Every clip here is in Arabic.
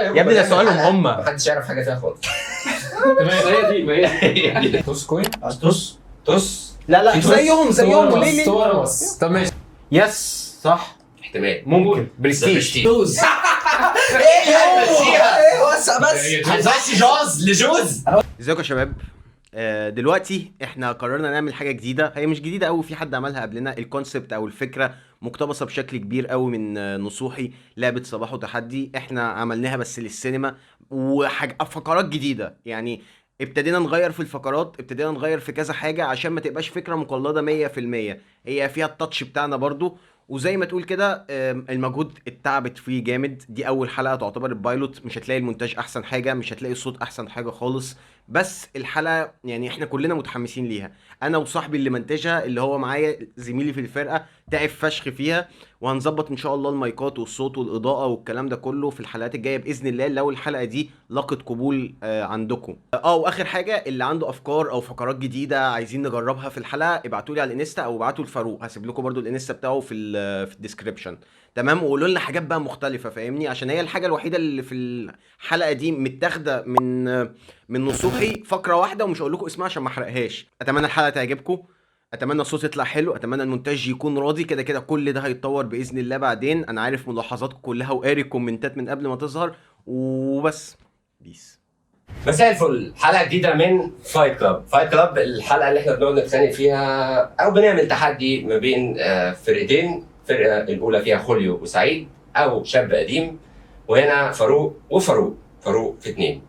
يا ابني ده سؤالهم هم، محدش يعرف حاجه فيها خالص. ما هي دي توس كوين. توس لا زيهم ليه؟ طب ماشي. يس صح، احتمال ممكن برستيج. توز. بس هتمشي جوز لجوز. ازيكم يا شباب؟ دلوقتي احنا قررنا نعمل حاجه جديده، هي مش جديده قوي، في حد عملها قبلنا. الكونسبت او الفكره مقتبسه بشكل كبير قوي من نصوحي، لعبه صباح وتحدي. احنا عملناها بس للسينما وحاجه فقرات جديده، يعني ابتدينا نغير في الفقرات، ابتدينا نغير في كذا حاجه عشان ما تبقاش فكره مقلده 100%، هي فيها التاتش بتاعنا برضو. وزي ما تقول كده المجهود اتعبت فيه جامد. دي اول حلقه تعتبر البايلوت، مش هتلاقي المونتاج احسن حاجه، مش هتلاقي الصوت احسن حاجه خالص، بس الحلقه يعني احنا كلنا متحمسين ليها. انا وصاحبي اللي منتجها اللي هو معايا زميلي في الفرقه تعب فشخ فيها، وهنظبط ان شاء الله المايكات والصوت والاضاءه والكلام ده كله في الحلقات الجايه باذن الله، لو الحلقه دي لقت قبول عندكم. واخر حاجه، اللي عنده افكار او فقرات جديده عايزين نجربها في الحلقه ابعتوا لي على الانستا او ابعتوا لفاروق، هسيب لكم برده الانستا بتاعه في الديسكربشن. تمام، وقولوا لنا حاجات بقى مختلفه، فاهمني؟ عشان هي الحاجه الوحيده اللي في الحلقه دي متاخده من نصوحي فقره واحده، ومش هقول لكم اسمها عشان ما احرقهاش. اتمنى الحلقه تعجبكم، اتمنى الصوت يطلع حلو، اتمنى المونتاج يكون راضي. كده كده كل ده هيتطور باذن الله بعدين. انا عارف ملاحظاتكم كلها وقاري الكومنتات من قبل ما تظهر، وبس بيس. مساء الفل، حلقه جديده من فايت كلاب. الحلقه اللي احنا بنقعد نتخانق فيها او بنعمل تحدي ما بين فرقتين. الفرقه الاولى فيها خوليو وسعيد او شاب قديم، وهنا فاروق فاروق في 2.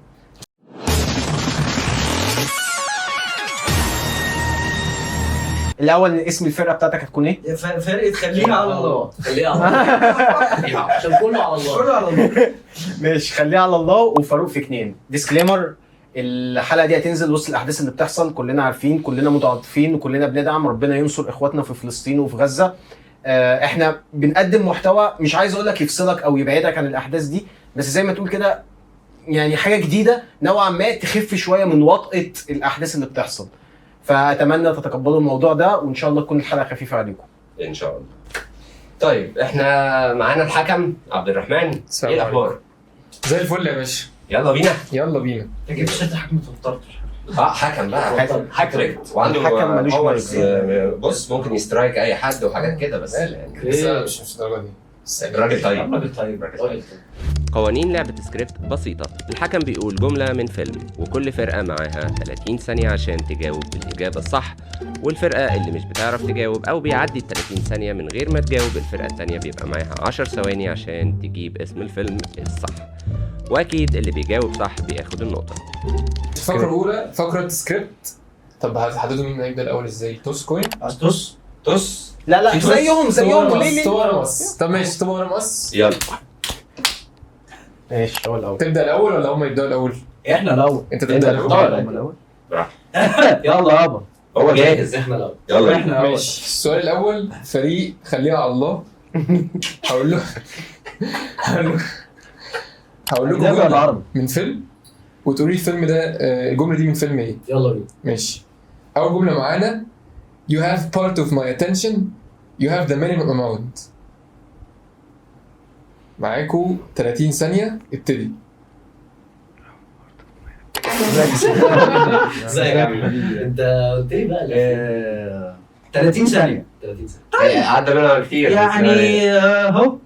الاول اسم الفرقه بتاعتك هتكون ايه؟ فرقة خليها على الله. خليها على الله عشان كله على الله. كله على الله. ماشي، خليها على الله. وفاروق في 2. ديسكليمر، الحلقه دي هتنزل وسط الاحداث اللي بتحصل، كلنا عارفين، كلنا متعاطفين، وكلنا بندعم. ربنا ينصر اخواتنا في فلسطين وفي غزه. احنا بنقدم محتوى مش عايز اقول لك يفصلك او يبعدك عن الاحداث دي، بس زي ما تقول كده يعني حاجه جديده نوعا ما تخف شويه من وطأة الاحداث اللي بتحصل. فاتمنى تتقبلوا الموضوع ده، وان شاء الله تكون الحلقه خفيفه عليكم ان شاء الله. طيب احنا معانا الحكم عبد الرحمن. ايه الاخبار؟ زي الفل يا باشا. يلا بينا. يلا بينا. انت جبت شهاده حكم توترتش. حكم بقى. حكم وعنده الحكم ملوش بص ممكن يسترايك اي حد وحاجات كده، بس يعني بس مش الدرجه دي. راجل طيب. راجل طيب. قوانين لعبة سكريبت بسيطة. الحكم بيقول جملة من فيلم، وكل فرقة معاها 30 ثانية عشان تجاوب بالإجابة الصح، والفرقة اللي مش بتعرف تجاوب أو بيعدي 30 ثانية من غير ما تجاوب، الفرقة التانية بيبقى معاها 10 ثواني عشان تجيب اسم الفيلم الصح، وأكيد اللي بيجاوب صح بياخد النقطة. الفقرة الأولى فقرة سكريبت. طب هتحددوا مين هيبدأ الأول إزاي؟ توس كوين؟ توس. لا زيهم ليه؟ طب ماشي، طب انا مقص. يلا ماشي، هو الاول. تبدأ الأول ولا هم يبدأوا الأول؟ احنا الاول. أنت تبدأ الأول؟ يلا يابا. هو جاهز. احنا الاول. يلا احنا الاول. ماشي. السؤال الأول فريق خليها على الله. هقول لكم جملة من فيلم، وتقولي الفيلم ده الجملة دي من فيلم إيه؟ يلا بينا. ماشي. أول جملة معانا: You have part of my attention. You have the minimum amount. معاكوا 30 ثانية، ابتدي. ازيك يا عم؟ انت قلت لي بقى 30 ثانية. 30 ثانية. عدى منها كتير يعني اهو.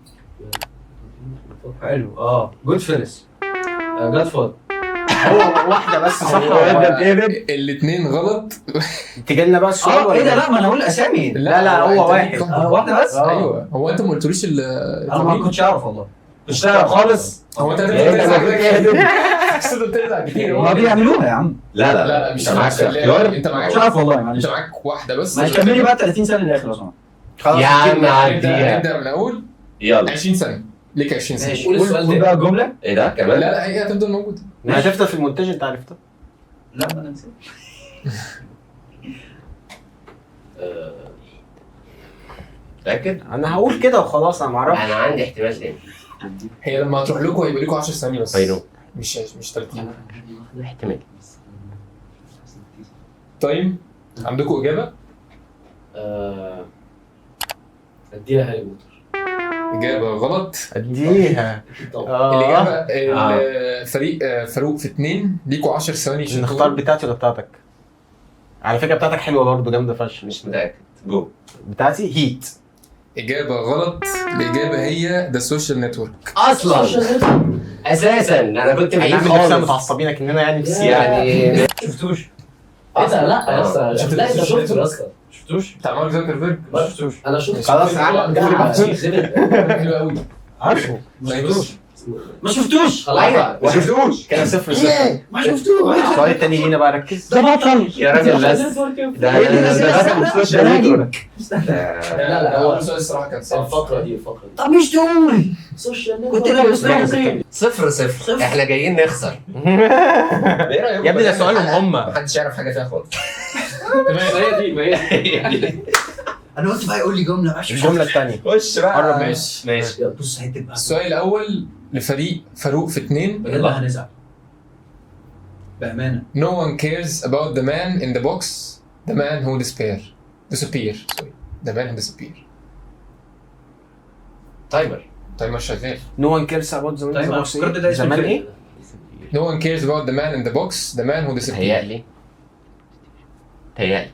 حلو. جود فينس. جاد فاضل. هو واحده بس صح الاثنين غلط. تيجي لنا بقى السؤال ولا ايه ده؟ لا، ما انا هقول اسامي. لا هو واحد. واحده بس. ايوه. هو انت ما قلتوليش انا ما كنتش اعرف والله. مش تعرف خالص. هو انت ما بيعملوها يا عم. لا مش معاك. انت معاك. مش عارف والله. انت معاك واحده بس. ما تكملي بقى 30 ثانيه للاخر لو سمحت. يا عم عديها. نبدا من الاول. يلا 20 ثانيه ليك. 20 ثانيه. قول السؤال ده بقى الجمله. ايه ده كمان؟ لا هي هتفضل موجوده. ما هتفضل في المونتاج، انت عرفتها. لا ما انا نسيت. متأكد؟ انا هقول كده وخلاص، انا ما اعرفش. انا عندي احتمال تاني. هي لما هتروح لكم هيبقى لكم 10 ثواني بس. ايوه مش 30. احتمال. طيب عندكم اجابه؟ اديها هاري بوتر. اجابه غلط. اديها. الاجابه الفريق فاروق في 2. ليكوا 10 ثواني عشان نختار تقولوا. بتاعتي ولا بتاعتك؟ على فكره بتاعتك حلوه برضه، جامده فشخ. مش متاكد. جو. بتاعتي هيت. اجابه غلط. الاجابه هي ذا سوشيال نتورك. اصلا اساسا انا كنت بعيد عارف ان نفسنا خالص متعصبين كاننا يعني في السياسه. يعني. شفتوش؟ ايه ده؟ لا يا اسطى، لا انت شفته يا اسطى. شفتوش؟ بتاع مارك زوكربيرج. ما شفتوش. انا شفته. خلاص حلو قوي. عارفه. ما شفتوش. ايوه ما شفتوش. كده 0-0. ما شفتوش. السؤال التاني لينا بقى، ركز. ده بطل يا راجل بس ده لا لا هو السؤال الصراحه كان صعب. الفترة دي. طب مش تقول سوشيال كنت لابس 0-0. احنا جايين نخسر. ايه رايك؟ يا ابني ده سؤالهم هم. محدش يعرف حاجه فيها خالص. ما هي دي. انا قلت بقى يقول لي جمله ماشي. الجمله الثانيه. خش بقى. قرب ماشي. ماشي. يلا بص هتبقى السؤال الاول لفريق فاروق في 2. بجد هنزعل بأمانة. No one cares about the man in the box, the man who disappear. Sorry. The man who disappear. تايمر. تايمر شغال. No one cares about the طيب انا فكرت ده اسم زمان الفيلم. ايه؟ No one cares about the man in the box, the man who disappeared. تهيألي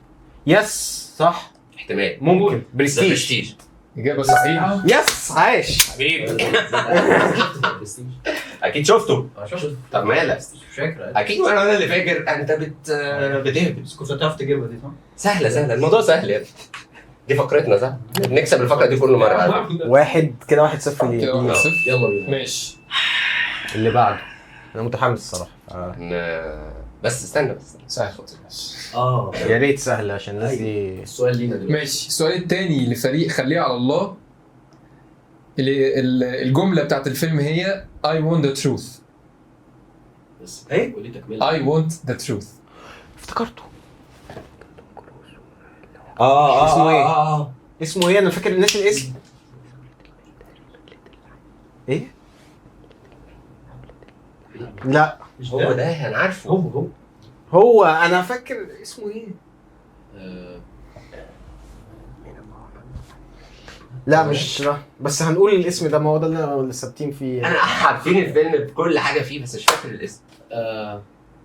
يس صح. احتمال. ممكن برستيج. برستيج. إجابة صحيحة. يس عايش. حبيبي اكيد شفته. شفت. طب مالك؟ مش فاكر. اكيد وانا اللي فاكر. انت بتهبط. بس كنت هتعرف تجيبها دي صح؟ سهله الموضوع سهل يا ابني. دي فقرتنا صح؟ بنكسب الفقره دي كل مره. واحد كده 1-0 كده ليه. 1-0. يلا بينا. ماشي. اللي بعده. انا متحمس الصراحه. بس استنى. سهل خالص. ماشي. يا ريت سهل عشان الناس دي. السؤال لينا دلوقتي. ماشي. السؤال التاني لفريق خليه على الله. الجملة بتاعت الفيلم هي I want the truth. بس ايه؟ وليه تكمله؟ I want the truth. افتكرته. اسمه ايه؟ اسمه ايه؟ انا فاكر الناس الاسم. ايه؟ لا هو ده انا عارفه. هو انا فاكر اسمه ايه؟ لا مش ده، بس هنقول الاسم ده، ما هو ده اللي ثابتين فيه. انا عارفين الفيلم بكل حاجه فيه بس مش فاكر الاسم.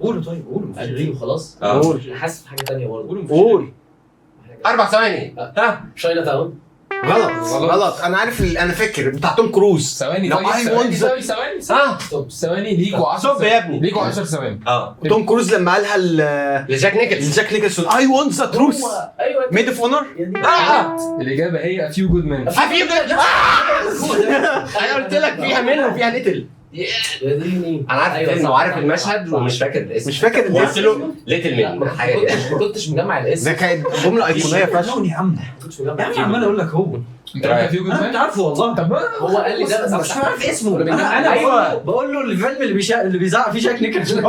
قولوا طيب قولوا مفيش غيره خلاص. قول. حاسس بحاجة تانية برضه. قول. 4 ثواني. شاينا تاون. غلط. انا عارف انا فاكر بتاع توم كروز. ثواني. لو طيب I want ثواني. ثواني ليكوا 10 صب يا ابني. ليكوا 10 ثواني. توم كروز لما قالها لجاك نيكلز. لجاك نيكلسون I want the truth ايوه made of honor. الإجابة هي A few good men. انا قلت لك فيها منه وفيها ليتل. انا عارف الفيلم وعارف المشهد ومش فاكر الاسم. مش فاكر قلت الاسم. له ليتل مان حاجه كده. ما كنتش مجمع الاسم. ده كانت جمله ايقونيه فشخ. يا عم ما كنتش مجمع يا عم عمال اقول لك هو أنت عارف A few good انا كنت men؟ عارفه والله. طب هو قال لي ده بس مش عارف اسمه. كنا بنجمع- انا أيوة. بقول له الفيلم اللي بيزعق فيه جاك نيكلسون.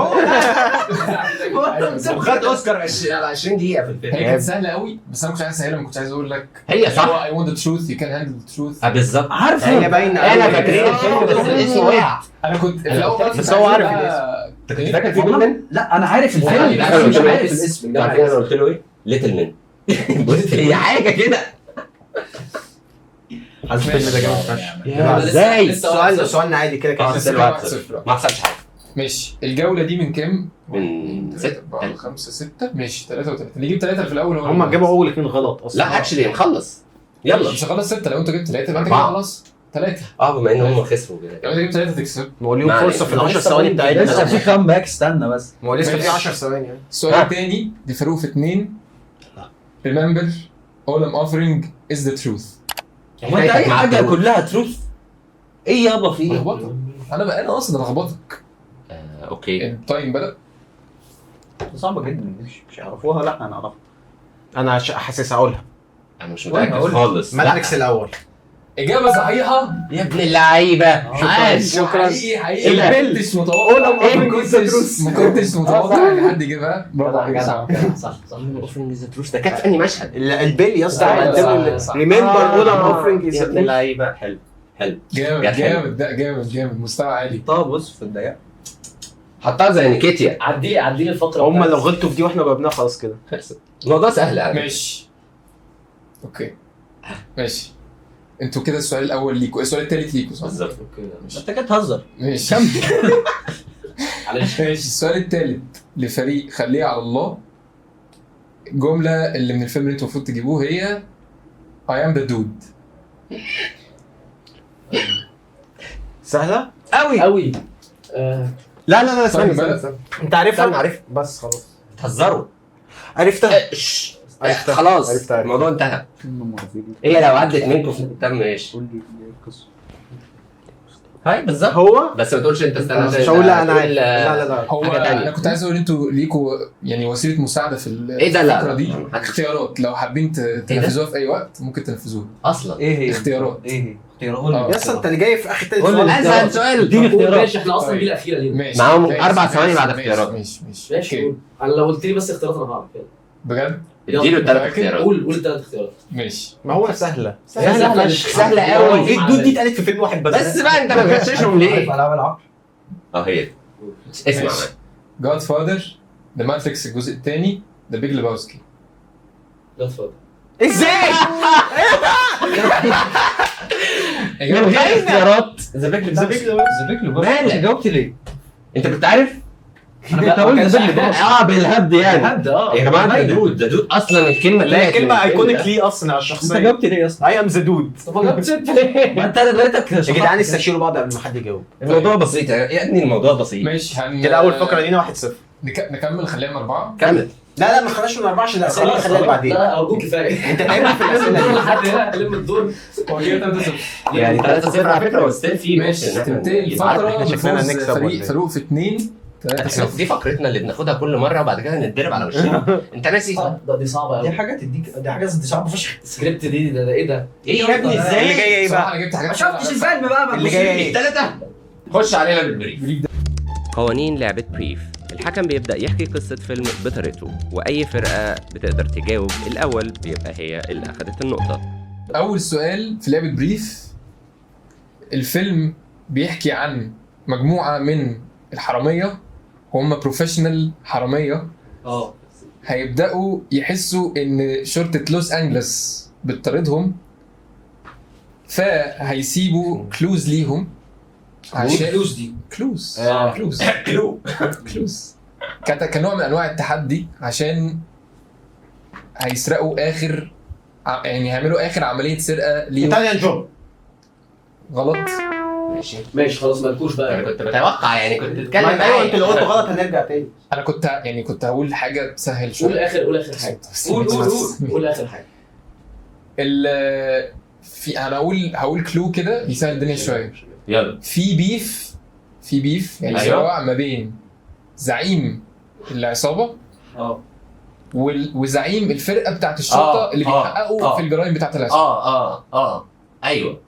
وخد اوسكار على 20 دقيقه في الفيلم. هي كانت سهلة قوي بس أنا ما كنتش عايز أسهلها. ما كنتش عايز أقول لك هي صح. هو I want the truth you can handle the truth. بالظبط. عارفه هي باينه. انا فاكرين الفيلم بس الاسم وقع. أنا كنت في الأول بس هو عارف انت فاكر في مان؟ لا انا عارف الفيلم لا، بس مش لا، عارف الاسم. عارفين انا قلت له ايه؟ ليتل مان. هي حاجه كده. الفيلم ده جامد فشخ. ازاي؟ السؤال ده سؤالنا عادي كده كده. لسه دلوقتي. 1-0. ما حصلش حاجه. ماشي. الجولة دي من كام؟ من 6. 4 5 6. ماشي 3 و3. اللي يجيب 3 في الأول هو هم جابوا اول اثنين غلط اصلا. لا اكشلي نخلص. يلا. مش هخلص 6 لو أنت جبت 3 يبقى أنت كده 4. خلاص 3. بما ان هم خسروا كده. لو أنت جبت 3 تكسب. ما هو ليهم ما فرصه في ال 10 ثواني لسه بتاعتنا. في كامباك. استنى بس. ما هو لسه في ماشي. 10 ثواني يعني. السؤال الثاني لفاروق في 2. Remember all I'm offering is the truth. هو انت اي حاجه كلها تروث؟ ايه يابا في ايه؟ لخبطك. أنا أصلا لخبطك. اوكي. التايم بدأ. صعبه جدا. مش يعرفوها. لا انا اعرفها. انا حاسس اقولها. انا مش متاكد هقول. خالص. ماتريكس الاول. إجابة صحيحة. يا ابن اللعيبه. عاش. شكرا. حقيقي ما البيل. كنتش متوقع. all I'm offering is the truth. ما كنتش متوقع ان حد يجيبها. برافو عليك يا صاحبي. صح ده كانت في انهي مشهد؟ البيل يا اسطى صح، قدموا صح. ريمبر اول ام اوفرنج از يا ابن اللعيبه. حلو. جامد جت حلو. جامد. ده جامد مستوى عالي. طب بص في الضيق. حطها زي نيكيتيا. عدي لي الفترة. هم بتاعت- لو غلطوا في دي واحنا جاوبناها خلاص كده. الموضوع سهل يعني. ماشي. اوكي. ماشي. انتوا كده السؤال الاول ليكوا، السؤال الثالث ليكوا صح؟ بالظبط. اوكي انت كده تهزر. ماشي معلش. ماشي. السؤال الثالث لفريق خليه على الله. الجملة اللي من الفيلم اللي انتوا المفروض تجيبوه هي I am the dude. سهله قوي. قوي. لا لا لا استنى استنى بقى. استنى انت عارفها استنى، عارف. بس خلاص بتهزروا. عرفتها عرفتها. خلاص عرفتها. الموضوع انتهى. هي لو عدت منكم في التم ماشي. هاي بالظبط. هو بس ما تقولش انت استنى مش هقول لا انا تقول، عارف لا لا لا هو حاجة تانية. انا كنت عايز اقول انتوا ليكوا يعني وسيله مساعده في ايه ده؟ لا الفقره دي. لا. اختيارات لو حابين تنفذوها في اي وقت ممكن تنفذوها. اصلا ايه هي؟ اختيارات. ايه هي؟ اختيارات قول آه. لي. يس انت اللي جاي في اخر تاني قول لي سؤال. الاختيارات. اسال سؤال. اديني اختيارات. ماشي احنا اصلا طيب. دي الاخيره لينا. ماشي معاهم ماشي، 4 ثواني بعد ماشي، اختيارات. ماشي ماشي ماشي اوكي قول. انا لو قلت لي بس اختيارات انا هعرف يلا. بجد اديله الثلاث متأكد؟ اختيارات. قول الثلاث اختيارات. ماشي. ما هو سهله سهلة فشخ. سهلة هو أوي. ايه الدود دي اتقالت في فيلم واحد بس بس بقى انت ما بتغششهم ليه؟ العاب العاب. هي اسمع ماشي. جاد فاذر، ذا ماتريكس الجزء الثاني، ذا بيج ليباوسكي. لا اتفضل. ازاي من غير اختيارات. ذا بيج مالك جاوبت ليه؟ انت كنت عارف؟ انا كنت هقول بالهبد بالهبد يعني. هبد يا جماعه ده دود اصلا الكلمه لا هي طلعت من كلمه الفيلم ايكونيك ده. ليه اصلا على انت الشخصيه جاوبت ليه اصلا؟ اي ام ذا دود طب ما جبتش انت ليه؟ ما انت دلوقتي يا جدعان استشيروا بعض قبل ما حد يجاوب الموضوع بسيط يا ابني، الموضوع بسيط. ماشي كده اول فقره لينا 1-0 نكمل خلينا 4. كمل. لا لا ما خلاش من 4 عشان الاسئله دي خليها بعدين لا ارجوك كفايه. انت تعبت في الاسئله كل دي حد هنا لم الدور. هو كده 3-0. يعني 3-0 على فكره، وستيل في ماشي إن إحنا تنتهي يبقى الفقره إحنا شكلنا بفوز هنكسب ولا فريق إيه؟ فاروق في 2 3-0. دي فقرتنا اللي بناخدها كل مره وبعد كده نتدرب على وشنا. انت ناسي؟ دي صعبه دي قوي. حاجه تديك، دي حاجه صعبه فشخ. السكريبت دي ده ايه ده؟ ايه يا ابني اللي ازاي؟ جايه ايه بصراحه بقى انا جبت حاجات ما شفتش الفيلم بقى ما اللي تبصش جايه لي. ايه الثلاثه. خش علينا بالبريف. قوانين لعبة بريف. الحكم بيبدأ يحكي قصة فيلم بطريقته، وأي فرقة بتقدر تجاوب الأول بيبقى هي اللي أخدت النقطة. اول سؤال في لعبه بريف. الفيلم بيحكي عن مجموعه من الحراميه، هم بروفيشنال حراميه، هيبداوا يحسوا ان شرطه لوس انجلوس بتطاردهم، فهيسيبوا كلوز ليهم عشان الفلوس دي. كلوز كلو. كنوع من انواع التحدي، عشان هيسرقوا اخر يعني هيعملوا اخر عمليه سرقه ليهم. ايطاليان جوب غلط. ماشي خلاص مالكوش انا بقى. كنت بتوقع يعني كنت تتكلم ايوه انت اللي قلته غلط هنرجع تاني انا كنت هقول حاجه تسهل قول شويه. اخر حاجه. قول اخر حاجه. انا هقول كلو كده يسهل الدنيا شويه. يلا. في بيف يعني أيوة. صراع ما بين زعيم العصابه وزعيم الفرقه بتاعت الشرطه اللي بيحققوا في الجرائم بتاعت العصابه. ايوه.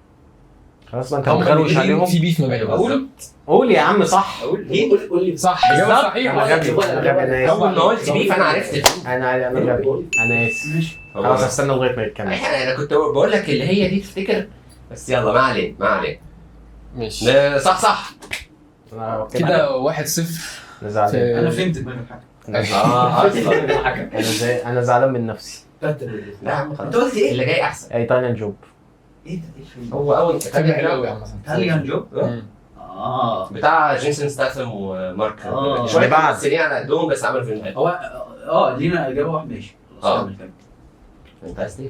خلاص ما انت هم متخروش الاتنين عليهم في بيف ما بينهم. اقول قول يا عم صح قول لي صح اجابه بالظبط. صحيحه. انا غبي انا اول ما قلت بيف انا عرفت. انا غبي انا اسف خلاص استنى لغايه ما يتكمل انا كنت بقول لك اللي هي دي تفتكر، بس يلا ما علينا. ماشي صح. كده 1-0. زعلان انا فهمت دماغ الحكم. اصلا. انا زعلان من نفسي لا يا عم خلاص. انت قلت ايه اللي جاي احسن؟ ايطاليان جوب ايه ده؟ هو اول فيلم حلو قوي عامه. ايطاليان جوب. مم. بتاع جيسون ستاثام ومارك شويه اللي بعد. ممثلين على قدهم بس عملوا فيلم حلو. هو لينا اجابه واحده ماشي. انت عايز تيه؟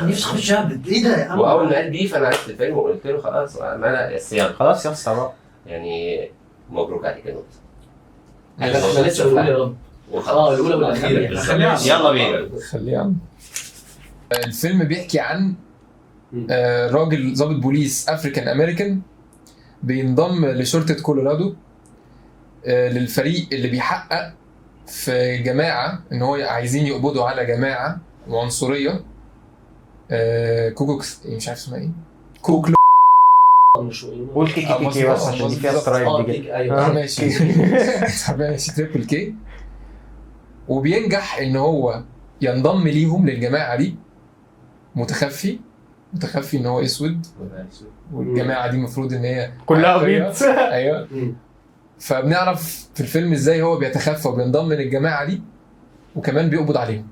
انا نفسي اخش شاب ايه ده يا عم؟ واول ما قال بيف انا عرفت الفيلم وقلت له خلاص انا الصياغه خلاص يا اسطى بقى يعني مبروك عليك يا نقطه. احنا لسه بنقول يا رب. وخلاص. الاولى والاخيره. بالظبط. يلا بينا. خليه عم. الفيلم بيحكي عن راجل ضابط بوليس افريكان امريكان بينضم لشرطه كولورادو للفريق اللي بيحقق في جماعه ان هو عايزين يقبضوا على جماعه عنصريه كوكوكس مش عارف اسمها ايه كوكلو قول كي بس عشان دي فيها سترايك دي جدا ايوه ماشي ماشي تريبل كي. وبينجح ان هو ينضم ليهم للجماعه دي متخفي ان هو اسود، والجماعه دي المفروض ان هي كلها عرقية. بيض ايوه. فبنعرف في الفيلم ازاي هو بيتخفى وبينضم للجماعه دي وكمان بيقبض عليهم.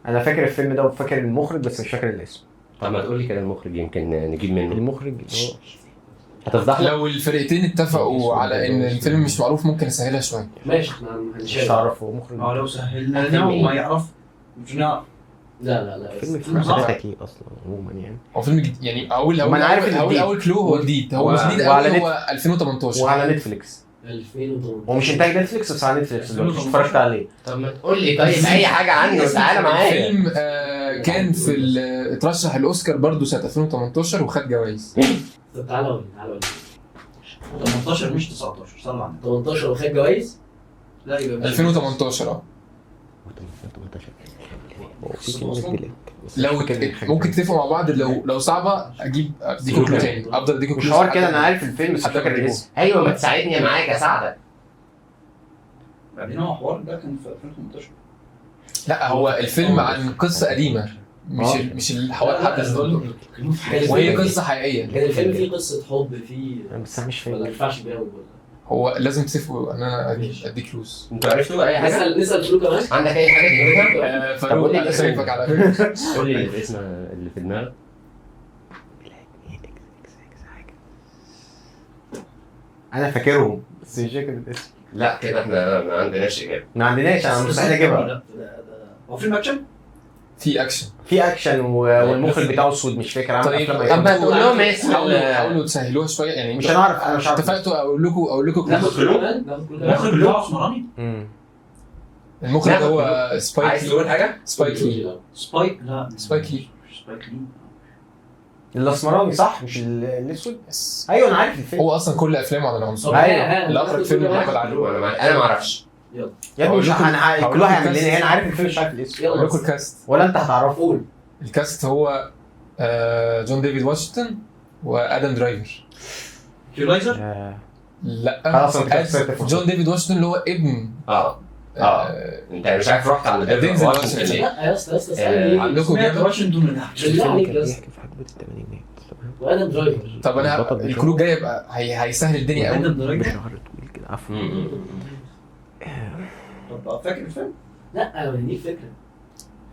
انا فاكر الفيلم ده وفاكر المخرج بس مش فاكر الاسم طب ما تقول لي كده المخرج يمكن نجيب منه. المخرج هتفضحنا. لو الفرقتين اتفقوا على ان الفيلم مش معروف ممكن اسهلها شويه. ماشي احنا مش هنشارك. تعرفه مخرج. لو سهلنا وما يعرف مش نعرف. لا فيلم فيلم في صعب. حضرتك ايه اصلا عموما يعني. هو فيلم جديد يعني ما أنا عارف إنه جديد. اول كلو هو جديد، هو مش جديد وعلى قوي، هو 2018 وعلى نتفليكس 2018 ومش انتاج نتفليكس بس على نتفليكس دلوقتي اتفرجت عليه. طب ما تقول لي طيب اي حاجه عنه تعالى معايا. الفيلم كان في اترشح الاوسكار برضو سنه 2018 وخد جوائز. طب تعالى قول 18 مش 19 صلى على النبي. 18 وخد جوائز. لا يبقى 2018 لو ممكن تتفقوا مع بعض، لو صعبه اديكوا كلو تاني، افضل اديكوا مش كلو. حوار كده، انا عارف الفيلم بس مش فاكر الاسم. ايوه ما تساعدني معاك اساعدك. بعدين هو حوار ده كان في 2018. لا هو الفيلم عن قصه قديمه، مش الحوار حدث دول، وهي قصه حقيقيه. كان الفيلم فيه قصة حب فيه بس انا مش ولا ما فاكر. ينفعش بيها ولا هو لازم تتفقوا ان انا اديك كلوز. انتوا عرفتوا اي حاجه؟ نسأل فلو كمان. عندك اي حاجه تجيبها؟ فاروق قول لي انا الاسم. شايفك على فكره. قول لي الاسم اللي في دماغك. انا فاكرهم بس مش فاكر الاسم. لا كده احنا ما عندناش اجابه. ما عندناش، انا مستحيل اجيبها. هو فيلم اكشن؟ في اكشن. في اكشن والمخرج بتاعه اسود مش فاكر عامل طيب افلام طب ايه. ما تقول لهم اسم حاولوا تسهلوها شويه يعني. مش هنعرف، انا مش عارف. اتفقتوا اقول لكم ناخد كلوز. فلو كمان. ناخد فلو كمان. المخرج بتاعه اسمراني؟ المخرج هو سبايك عايز تقول حاجه؟ سبايك لي. سبايك؟ لا سبايك لي. سبايك لي. الاسمراني صح مش الاسود. يس. ايوه انا عارف الفيلم. هو اصلا كل افلامه عن العنصر. أيوة. اللي اخرج فيلم محمد علي. انا ما اعرفش. يلا يا ابني مش هقول كل واحد لكم هيعمل لنا كاست. انا عارف الفيلم مش عارف الاسم. اقول لكم الكاست. ولا انت هتعرفه. قول. الكاست هو جون ديفيد واشنطن وادم درايفر. كيولايزر؟ لا خلاص أنا كده خسرت. جون ديفيد واشنطن اللي هو ابن انت مش عارف رحت على دينزل واشنطن واشنطن. ليه؟ لا يا اسطى اسألني. عندكم سمعت اجابه؟ واشنطن ولا بالله عليك بس. في حقبة الثمانينات وادم درايفر. طب انا البطل بتاعه. الكلو جاي يبقى هيسهل الدنيا قوي. بشهر طويل كده عفوا. طب فاكر الفيلم؟ لا انا بديك فكرة.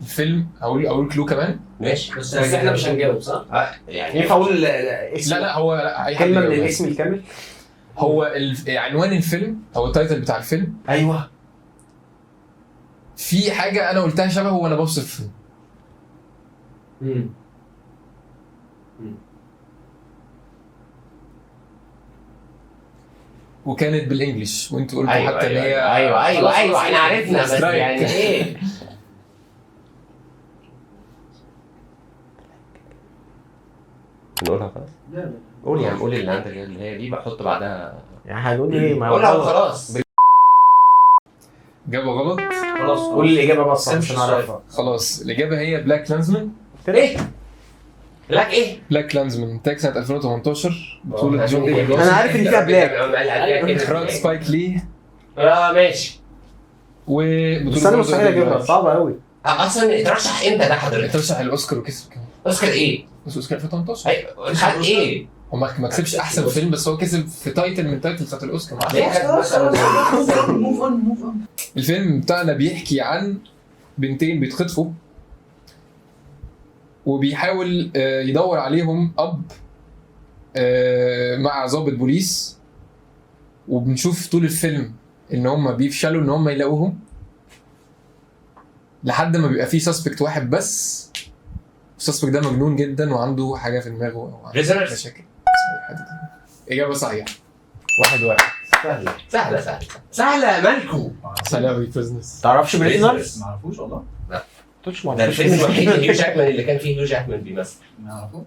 الفيلم اقول كلو كمان. ماشي بس احنا مش هنجاوب صح؟ يعني ينفع اقول اسم؟ لا هو اي حد كلمه من يجاوب. الاسم الكامل. هو عنوان الفيلم او التايتل بتاع الفيلم ايوه في حاجه انا قلتها شبهه وانا بوصف الفيلم. وكانت بالانجلش وانتوا قلتوا ايوه حتى ان هي ايوه احنا عرفنا بس سترايك. يعني ايه. نقولها خلاص. لا لا قول يا عم، قول اللي عندك اللي هي دي بحط بعدها. يعني هنقول ايه؟ ما قولها هو وخلاص. اجابه غلط. خلاص قول الاجابه بس مش عشان اعرفها. خلاص الاجابه هي بلاك لانزمان. ايه؟ لك ايه؟ بلاك لانزمان انتاج سنه 2018 بطوله جون ديفيد انا عارف ان فيها بلاك. اخراج سبايك لي ماشي. وبطوله بس انا برضه مستحيل اجيبها، درايفر. صعبه قوي. اصلا اترشح امتى ده حضرتك؟ اترشح الاوسكار وكسب كمان. اوسكار ايه؟ بس اوسكار 2018. ايوه خد ايه؟ هو ما كسبش احسن فيلم بس هو كسب في تايتل من تايتل بتاعت الاوسكار. ليه خد مثلا؟ موف اون. الفيلم بتاعنا بيحكي عن بنتين بيتخطفوا وبيحاول يدور عليهم اب مع ضابط بوليس، وبنشوف طول الفيلم ان هم بيفشلوا ان هم يلاقوهم لحد ما بيبقى فيه سسبكت واحد بس. السسبكت ده مجنون جدا وعنده حاجه في دماغه او عنده Prisoners. مشاكل. اجابه صحيحه. 1-1 سهله مالكو. سلامي بزنس. تعرفش بريزنرز؟ ما اعرفوش والله. ده الفيلم الوحيد اللي هيو جاكمان اللي كان فيه هيو جاكمان بيمثل. ما اعرفوش.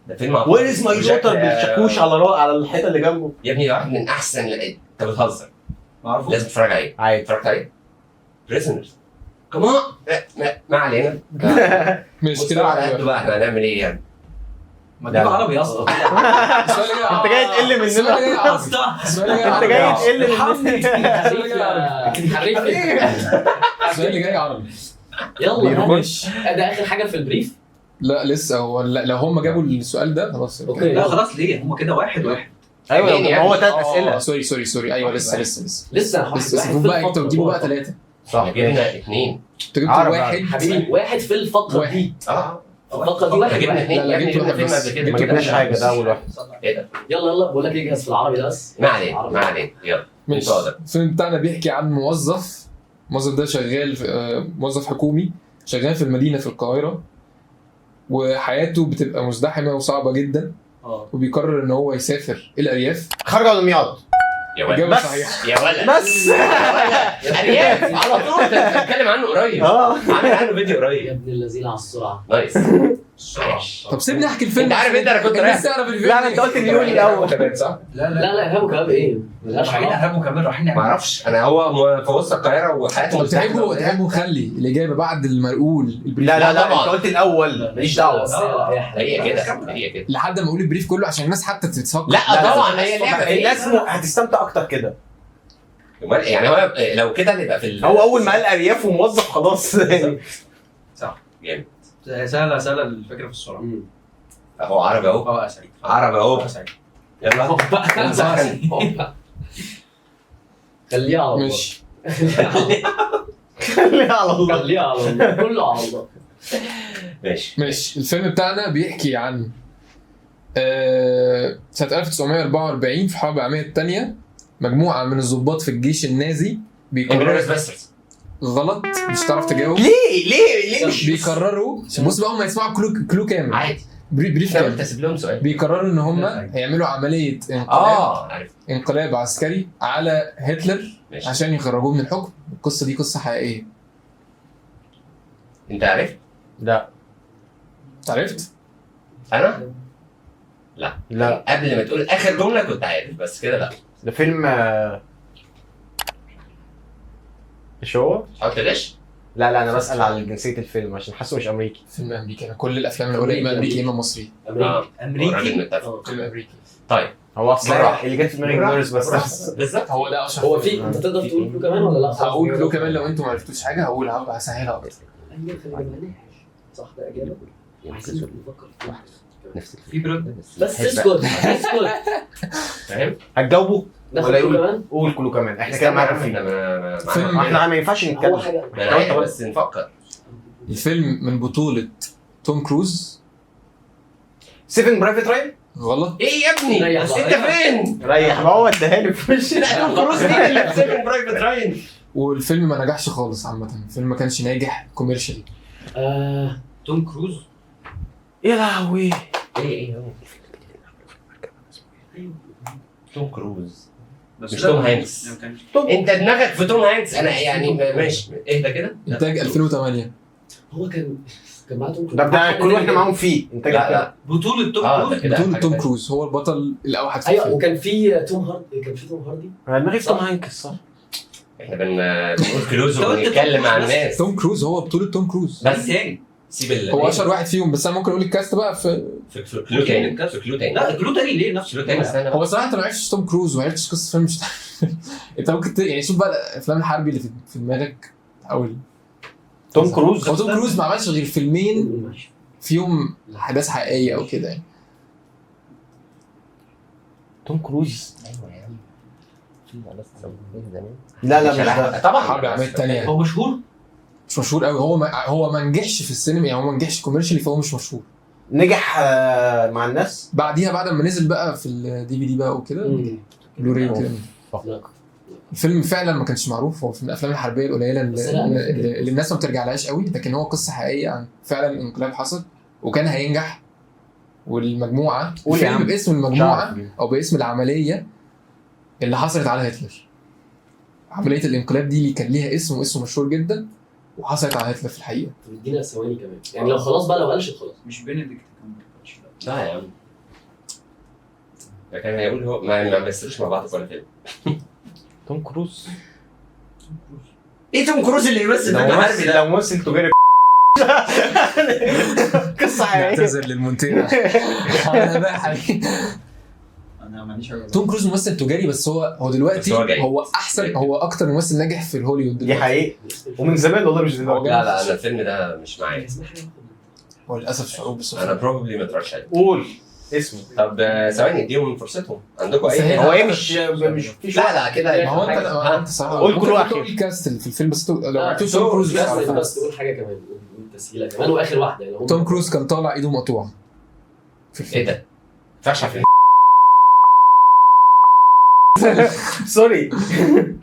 ده فيلم وير از ماي دوتر بالشاكوش على الحيطه اللي جنبه. يا ابني ده واحد من احسن انت بتهزر. ما اعرفوش. لازم تتفرج عليه. عادي. اتفرجت عليه؟ بريزنرز. كمان ما علينا. مش مستوى كده على قد بقى احنا هنعمل ايه يعني؟ ما تجيب عربي اصلا. انت جاي تقل مننا. السؤال جاي عربي. اصلا. السؤال جاي انت عربي. جاي تقل مننا. حريف. السؤال اللي جاي عربي. يلا ماشي. ده اخر حاجة في البريف. لا لسه هو لو هم جابوا السؤال ده خلاص. اوكي. لا خلاص ليه؟ هم كده 1-1. ايوه مين ما هو يعني؟ 3 اسئله. سوري ايوه لسه لسه المفروض بقى انتوا تجيبوا بقى 3. صح جبنا 2. انتوا جبتوا عربي. واحد. حبيبي واحد في الفقرة واحد. دي. الفقره دي واحد جبنا واحد. اثنين لا، يا ابني، جبت جبنا واحد فيلم بس. قبل كده ما جبناش حاجه، ده اول واحد. ايه ده؟ يلا بقول لك اجهز في العربي ده بس. ما علينا ما علينا، يلا ماشي. اتفضل. الفيلم بتاعنا بيحكي عن موظف ده شغال موظف حكومي شغال في المدينة في القاهرة، وحياته بتبقى مزدحمة وصعبة جدا، وبيقرر ان هو يسافر الارياف. خرج على دمياط. يا ولد إجابة بس. صحيحة. يا ولد بس الارياف على طول، ده بتتكلم عنه قريب، عامل عنه فيديو يا قريب. ابن الذين على السرعه. نايس. طب سيبني احكي الفيلم. انت عارف انت انا كنت رايح. الناس تعرف الفيلم. لا، انت قلت اليوني الاول. صح؟ لا لا ارهاب وكباب ايه؟ ملهاش رايحين علاقه. ارهاب وكمان رايحين ما اعرفش انا، هو في وسط القاهره وحياته طب مزدحمة. تحبوا نخلي الاجابه بعد ما نقول البريف؟ لا لا لا، طبعاً. انت قلت الاول، ماليش دعوه. هي كده هي كده. لحد ما اقول البريف كله عشان الناس حتى تتفكر. لا طبعا هي لعبه الناس هتستمتع اكتر كده. يعني هو لو كده نبقى في هو اول ما قال ارياف وموظف خلاص. صح. جامد. سهله الفكره في السرعه. اهو عربي اهو، يا سعيد. عربي اهو. سعيد. يلا خليها على الله. ماشي. خليها على الله. خليها على الله، كله على الله. ماشي. الفيلم بتاعنا بيحكي عن سنة 1944 في الحرب العالمية الثانية، مجموعة من الضباط في الجيش النازي انجلوريوس باستردز. غلط، مش هتعرف تجاوب. ليه مش بيقرروا بص بقى، هم يسمعوا كلو كامل، عادي. بريف انا كامل. قلت اسيب لهم سؤال. بيقرروا ان هم هيعملوا عملية عارف. انقلاب عسكري على هتلر ماشي. عشان يخرجوه من الحكم. القصة دي قصة حقيقية. انت عرفت؟ لا عرفت؟ انا لا، قبل ما تقول اخر جمله كنت عارف، بس كده لا. ده فيلم مش هو؟ حاولت ليش؟ لا انا بسأل على جنسية الفيلم عشان حاسه مش امريكي. فيلم امريكي. انا كل الافلام اللي بقولها اما امريكي اما مصري. امريكا. الراجل متفق. فيلم امريكي. طيب هو اصلا بالراحة. اللي جت في دماغي انجلوريوس بس. بالظبط. هو ده اشهر. هو في انت تقدر تقول له كمان ولا لا؟ هقول له كمان لو انتوا ما عرفتوش حاجه هقولها، هسهلها اكتر. ايوه خلي بالك. صح ده اجابه. عايزين نفكر في واحد. نفس في برود. بس اسكت اسكت. فاهم؟ هتجاوبه ناخد ولا كله يقول؟ كمان. قول كله كمان، احنا كده معاك فيه. فيلم- احنا ما ينفعش اول نتكلم. حاجه انا عارف بس نفكر. الفيلم من بطوله توم كروز. سيفن برايفت راين. غلط. ايه يا ابني؟ ريح انت بقى. فين؟ ريح، ما هو اداها لي في وشي. لا توم كروز مين اللي في سيفن برايفت راين؟ والفيلم ما نجحش خالص عامه. الفيلم ما كانش ناجح كوميرشالي. توم كروز. يا لهوي. ايه هو؟ توم كروز. بس مش ده توم هانكس. ما كانش. انت دماغك في توم هانكس، انا يعني ماشي اهدى كده. انتاج 2008. هو كان معاه توم كروز. ده كل واحنا معاهم فيه انت. لا بطولة توم ده كروز. كده بطوله حاجة توم تانية. كروز هو البطل الاوحد في ايوه الفيلم. وكان في توم هاردي. انا دماغي في توم هانكس صح. احنا بنقول كلوز وبنتكلم مع الناس. توم كروز هو بطوله توم كروز. بس تاني. سيب هو اشهر واحد فيهم، بس انا ممكن اقول الكاست بقى في. في كلو تاني. في كلو تاني. لا كلو تاني ليه نفس كلو تاني استنى هو صراحه انت ما عرفتش توم كروز وما عرفتش قصه الفيلم مش انت ممكن يعني شوف بقى الافلام الحربي اللي في دماغك اول. توم كروز. هو توم كروز ما عملش غير فيلمين فيهم احداث حقيقيه او كده يعني. توم كروز. ايوه يا عم في ناس سووا زمان. لا مش ده. طبعا الحرب العالميه الثانيه هو مشهور. مش مشهور قوي. هو ما نجحش في السينما يعني. هو ما نجحش كوميرشالي فهو مش مشهور. نجح مع الناس. بعديها بعد ما نزل بقى في الدي في دي بقى وكده بلوراي وكده. الفيلم فعلا ما كانش معروف. هو من الافلام الحربيه القليله اللي الناس ما بترجعلهاش قوي، لكن هو قصه حقيقيه عن فعلا انقلاب حصل وكان هينجح. والمجموعه الفيلم باسم المجموعه او باسم العمليه اللي حصلت على هتلر. عمليه الانقلاب دي اللي كان ليها اسم مشهور جدا وحصلت على هتلر في الحقيقه. ادينا ثواني كمان يعني لو خلاص بقى لو قالش خلاص. مش بنديكت كامبرباتش. لا يا عم. ده كان هيقول هو ما مثلوش مع بعض ولا فيلم. توم كروز. ايه توم كروز اللي يمثل فيلم حربي ده؟ لو ممثل تجاري. قصه حقيقيه. نعتذر للمونتيرا. انا بقى حقيقي. انا ماليش حاجه. توم كروز ممثل تجاري بس هو دلوقتي بس هو جاي. هو احسن. هو اكتر ممثل ناجح في الهوليوود دي دلوقتي. حقيقي ومن زمان والله مش دلوقتي. لا انا الفيلم ده مش معايا. هو للاسف شعور بس انا بروبلي ما اتفرجش عليه. قول اسمه. طب ثواني اديهم فرصتهم. عندكم اي سهل. هو ايه مش فيش. لا كده ما هو انت صراحه قول كل واحد. تقول الكاست في الفيلم بس لو لا، عرفتوش توم كروز بس تقول حاجه كمان. تسهيله كمان واخر واحده يعني هم توم كروز كان طالع ايده مقطوعه في الفيلم. ايه ده؟ فشل في سوري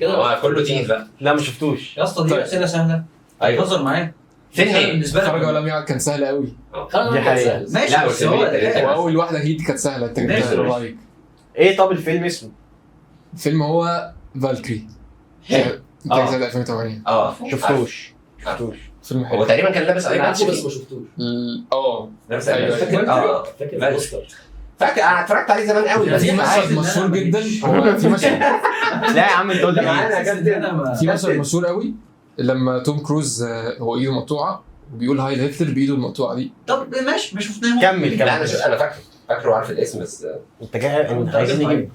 كده. هو كله تقيل بقى. لا ما شفتوش. يا اسطى دي طيب. اسئله سهله. ايوه تهزر معايا. فين ايه؟ بالنسبه لك خرج ولم يعد كان سهل قوي، دي حقيقة. ماشي لا، بس بس هو اللي- واول واحده اكيد كانت سهله. انت ماشي. جبتها رايك. ايه طب الفيلم اسمه؟ الفيلم هو فالكري، انتاج سنه 2008. شفتوش. فيلم هو حلو. تقريبا كان لابس اي انا عارفه باتش بس ما شفتوش. لابس أيوة. اي باتش فاكر فاكر البوستر. فاكر انا اتفرجت عليه زمان قوي. يعني بس في عارف مشهد إن أنا مشهور ماليش. جدا. هو في مشهد لا يا عم انت قلت في مشهد مشهور قوي لما توم كروز هو ايده مقطوعه وبيقول هاي لهتلر بايده المقطوعه دي. طب ماشي ما شفناه. كمل لا انا كمل. انا فاكره وعارف الاسم بس انت جاي انت عايزين نجيب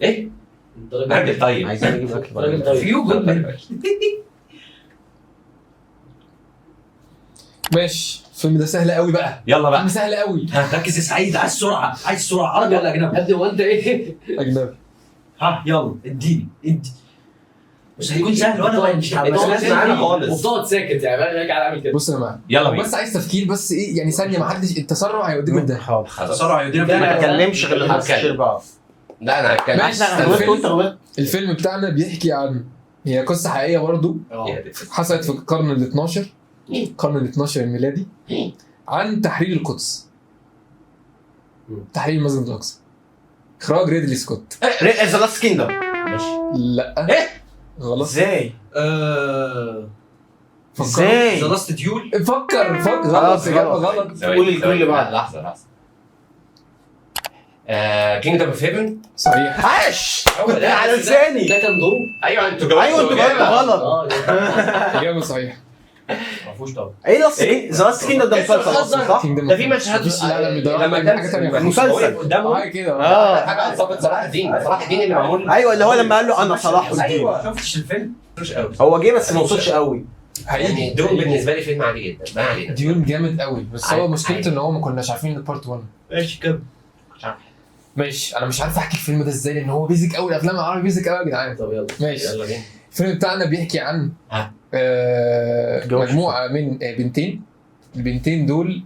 ايه؟ انت راجل راجل طيب. عايزين نجيب اكل راجل بره. طيب. فيو جود مان. ماشي الفيلم ده سهل قوي بقى. يلا بقى. فيلم سهل قوي. ركز يا سعيد، عايز سرعه، عايز سرعه، عربي ولا اجنبي؟ يا ابني هو انت ايه؟ اجنبي. ها يلا اديني مش هيكون سهل وانا مش لازم معانا خالص. وبتقعد ساكت يعني راجع اعمل كده. بص يا جماعه يلا بينا. بس عايز تفكير بس ايه يعني ثانيه ما حدش التسرع هيوديك قدام. حاضر. سرعه يدينا ما تتكلمش غير لما هتكلم. تشير بعض. لا انا هتكلم. ماشي. الفيلم بتاعنا بيحكي عن هي قصه حقيقيه برضه حصلت في القرن ال 12 القرن ال 12 الميلادي عن تحرير القدس، تحرير المسجد الاقصى، اخراج ريدلي سكوت. ذا لاست كيندم. لا ايه؟ غلط. ازاي؟ فكر. ازاي؟ ذا لاست ديول. فكر غلط. خلاص، إجابة غلط. غلط. قول الكل بعد. لحظه كينجدم اوف هيفن. صحيح. عاش هو ده على لساني. ده كان ضروب. ايوه انتوا جاوبتوا. ايوه انتوا جاوبتوا غلط. اجابه صحيحه. ما فيهوش طبعا. ايه ذا لاست كيندم ده مسلسل اصلا صح؟ ده في مشهد مفيش- لا لا ده لما حاجه كان ثانيه. مسلسل. قدامه حاجه كده. حاجه عن ضابط صلاح الدين. صلاح الدين اللي معمول. ايوه اللي هو لما قال له انا صلاح الدين. ايوه شفتش الفيلم؟ مش قوي هو جه بس ما وصلش قوي. يعني دول بالنسبه لي فيلم عادي جدا. ما علينا. ديون جامد قوي بس هو عادي. مشكلته ان هو ما كناش عارفين البارت 1. ماشي كمل. ماشي انا مش عارف احكي الفيلم ده ازاي لان هو بيزك قوي. الافلام العربي بيزك قوي يا جدعان. طب يلا ماشي. يلا بينا. الفيلم بتاعنا بيحكي عن مجموعه من بنتين. البنتين دول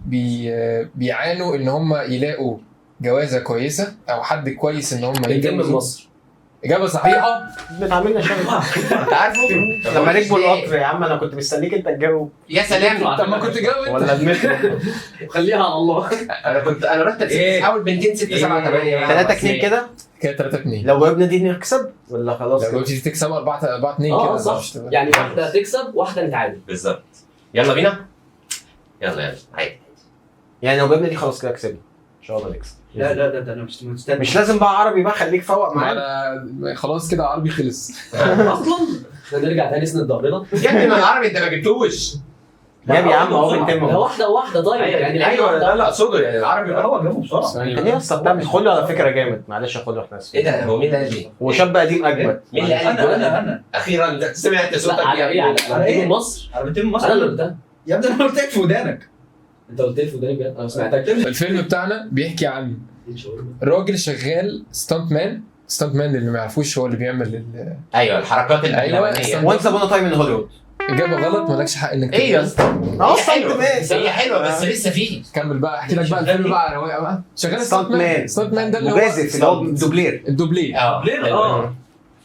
بيعانوا ان هم يلاقوا جوازه كويسه او حد كويس ان هم بنتين من مصر. اجابه صحيحه. بتعاملنا شبه. انت عارفه لما ركبوا القطر يا عم انا كنت مستنيك انت تجاوب. يا سلام. طب ما كنت جاوب ولا المترو. خليها على الله. انا رحت اول بنتين 6 7 8 3-2 كده. كده 3-2. لو جاوبنا دي نكسب ولا خلاص لو كده؟ جبتي تكسب 4-2 اه كده صح. يعني واحده تكسب واحده نتعادل. بالظبط. يلا بينا. يلا عادي. يعني لو جبنا دي خلاص كده كسبنا ان شاء الله نكسب. لا ده انا مش مستني. مش لازم بقى عربي بقى خليك فوق معانا. انا خلاص كده عربي خلص. اصلا احنا نرجع تاني نسند ظهرنا. يا ابني ما العربي انت ما جبتوش. جاب يا عم اهو بنتين ده واحده واحده طيب يعني ايوه ده اللي اقصده يعني العربي هو جابه بسرعه. انت ليه اصلا بتعمل خلو على فكره جامد معلش خلو احنا اسفين. ايه ده هو مين اللي قال لي؟ وشاب قديم اجمد. مين اللي قال لي؟ انا اخيرا سمعت صوتك لا على ايه؟ على بنتين من مصر. على بنتين من انا اللي مصر. قلتها. يا ابني انا قلت لك في ودانك. انت قلت لي في وداني بجد انا ما سمعتكش. الفيلم بتاعنا بيحكي عن راجل شغال ستانت مان. ستانت مان اللي ما يعرفوش هو اللي بيعمل ايوه الحركات أيوة. الاولانيه. وانس ابونا تايم ان هوليوود. اجابه غلط مالكش حق انك ايه يا اسطى؟ اه هي حلوه ستانت هي حلوه بس لسه في. كمل بقى احكي لك بقى الفيلم بقى على رواقه بقى. شغال ستانت مان. ستانت مان ده اللي هو مجازف اللي هو دوبلير. الدوبلير. ليه؟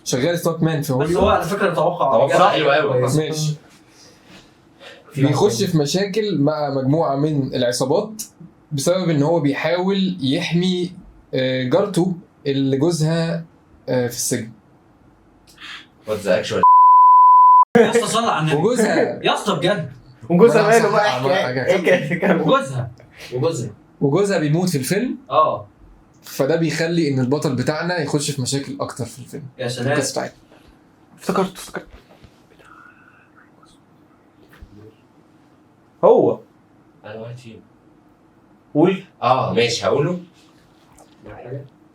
شغال ستانت مان في بس هو هوليوود. على فكره توقع. صح حلوه قوي. ماشي. بيخش في مشاكل مع مجموعه من العصابات بسبب ان هو بيحاول يحمي جارته اللي جوزها في السجن. واتس اكشوال. يا اسطى صلى على النبي. وجوزها يا اسطى بجد. وجوزها ماله صح، بقى عمل حاجة. ايه كده وجوزها. وجوزها بيموت في الفيلم. اه فده بيخلي ان البطل بتاعنا يخش في مشاكل اكتر في الفيلم. يا سلام. القصه بتاعتنا. افتكرت هو انا واحد فيهم. قول. ماشي هقوله.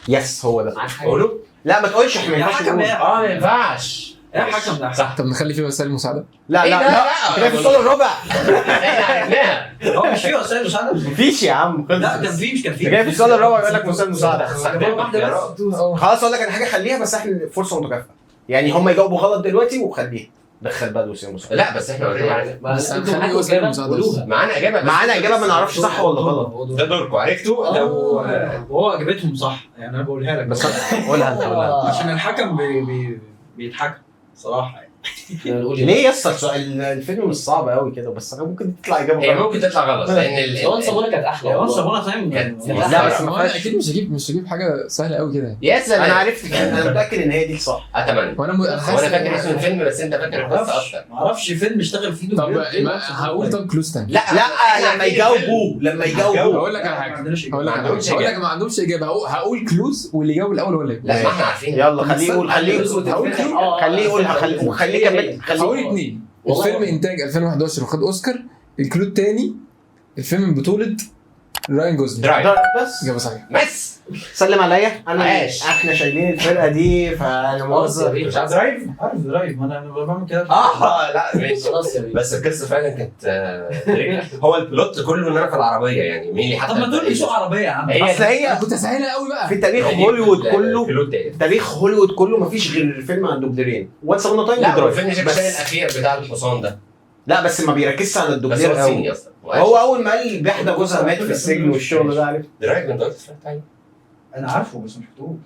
يس هو ده. اقوله؟ لا ما تقولش احنا ما يا ينفعش حكم نقول. يا ما ينفعش. يا حكم ده صح. طب نخلي فيه وسائل مساعده. لا إيه لا ده؟ لا لا. انت جاي في الصوره الرابع. احنا عرفناها. هو مش فيه وسائل مساعده. مفيش يا عم لا كان فيه مش كان انت فيه. جاي في السؤال الرابع يقول لك مساعد مساعده. واحده بس. خلاص اقول لك انا حاجه خليها بس احنا فرصه متكافئه يعني هم يجاوبوا غلط دلوقتي وخليها دخل بقى وسام موسى. لا بس احنا اوريدي عارفين. بس هنخلي اوسكار مساعدة. معانا اجابه بس معانا اجابه ما نعرفش صح ولا غلط. ده دوركم عرفتوا لو وهو اجابتهم صح يعني انا بقولها لك بس قولها انت قولها. عشان الحكم بيتحكم صراحه يعني. ليه يا اسطى الفيلم مش صعب قوي كده بس ممكن تطلع اجابه هي غلط. ممكن تطلع غلط لان يوان صابونه كانت احلى يا والله. صابونه فاهم كانت- لا بس هو ما انا فيهاش. اكيد مش هجيب حاجه سهله قوي كده. يا سلام انا عرفت انا متاكد ان هي دي صح. اتمنى. وانا وانا فاكر اسم الفيلم بس انت فاكر القصه اكتر. ما اعرفش فيلم اشتغل فيه طب دور. هقول طب كلوز تاني. لا لا لما يجاوبوا هقول لك على حاجه عندناش هقول لك ما على عندهمش حاجه هقول لك إجابة. ما عندهمش اجابه هقول كلوز واللي يجاوب الاول هو اللي يجاوب. لا ما احنا عارفين. يلا خليه يقول خليه يقولها خليه يكمل هقول اتنين. الفيلم انتاج 2011 وخد اوسكار. الكلو التاني الفيلم من بطوله راين جوزلينج. درايف بس اجابه صحيحه. بس سلم عليا انا عاش. احنا شايلين الفرقه دي فانا مؤاخذه. مش عارف درايف؟ عارف درايف ما انا بعمل كده لا ماشي. خلاص يا بيه. بس القصه فعلا كانت هو البلوت كله ان انا في العربيه يعني مين حتى طب ما تقول لي سوق عربيه يا عم. اصل انا هي كنت اسهلها قوي بقى. في تاريخ هوليوود كله تاريخ هوليوود كله مفيش غير الفيلم عن دوبليرين واتس ابون تايم لا ودرايف الفيلم جاك بس. شان الاخير بتاع الحصان ده لا بس ما بيركزش على بس الدوبلير هو صيني قوي. اصلا هو اول ما قال بيحدى جوزها مات في السجن والشغل ده عارف. درايف من درايف اتفرجت عليه انا عارفه بس مش شفتوش.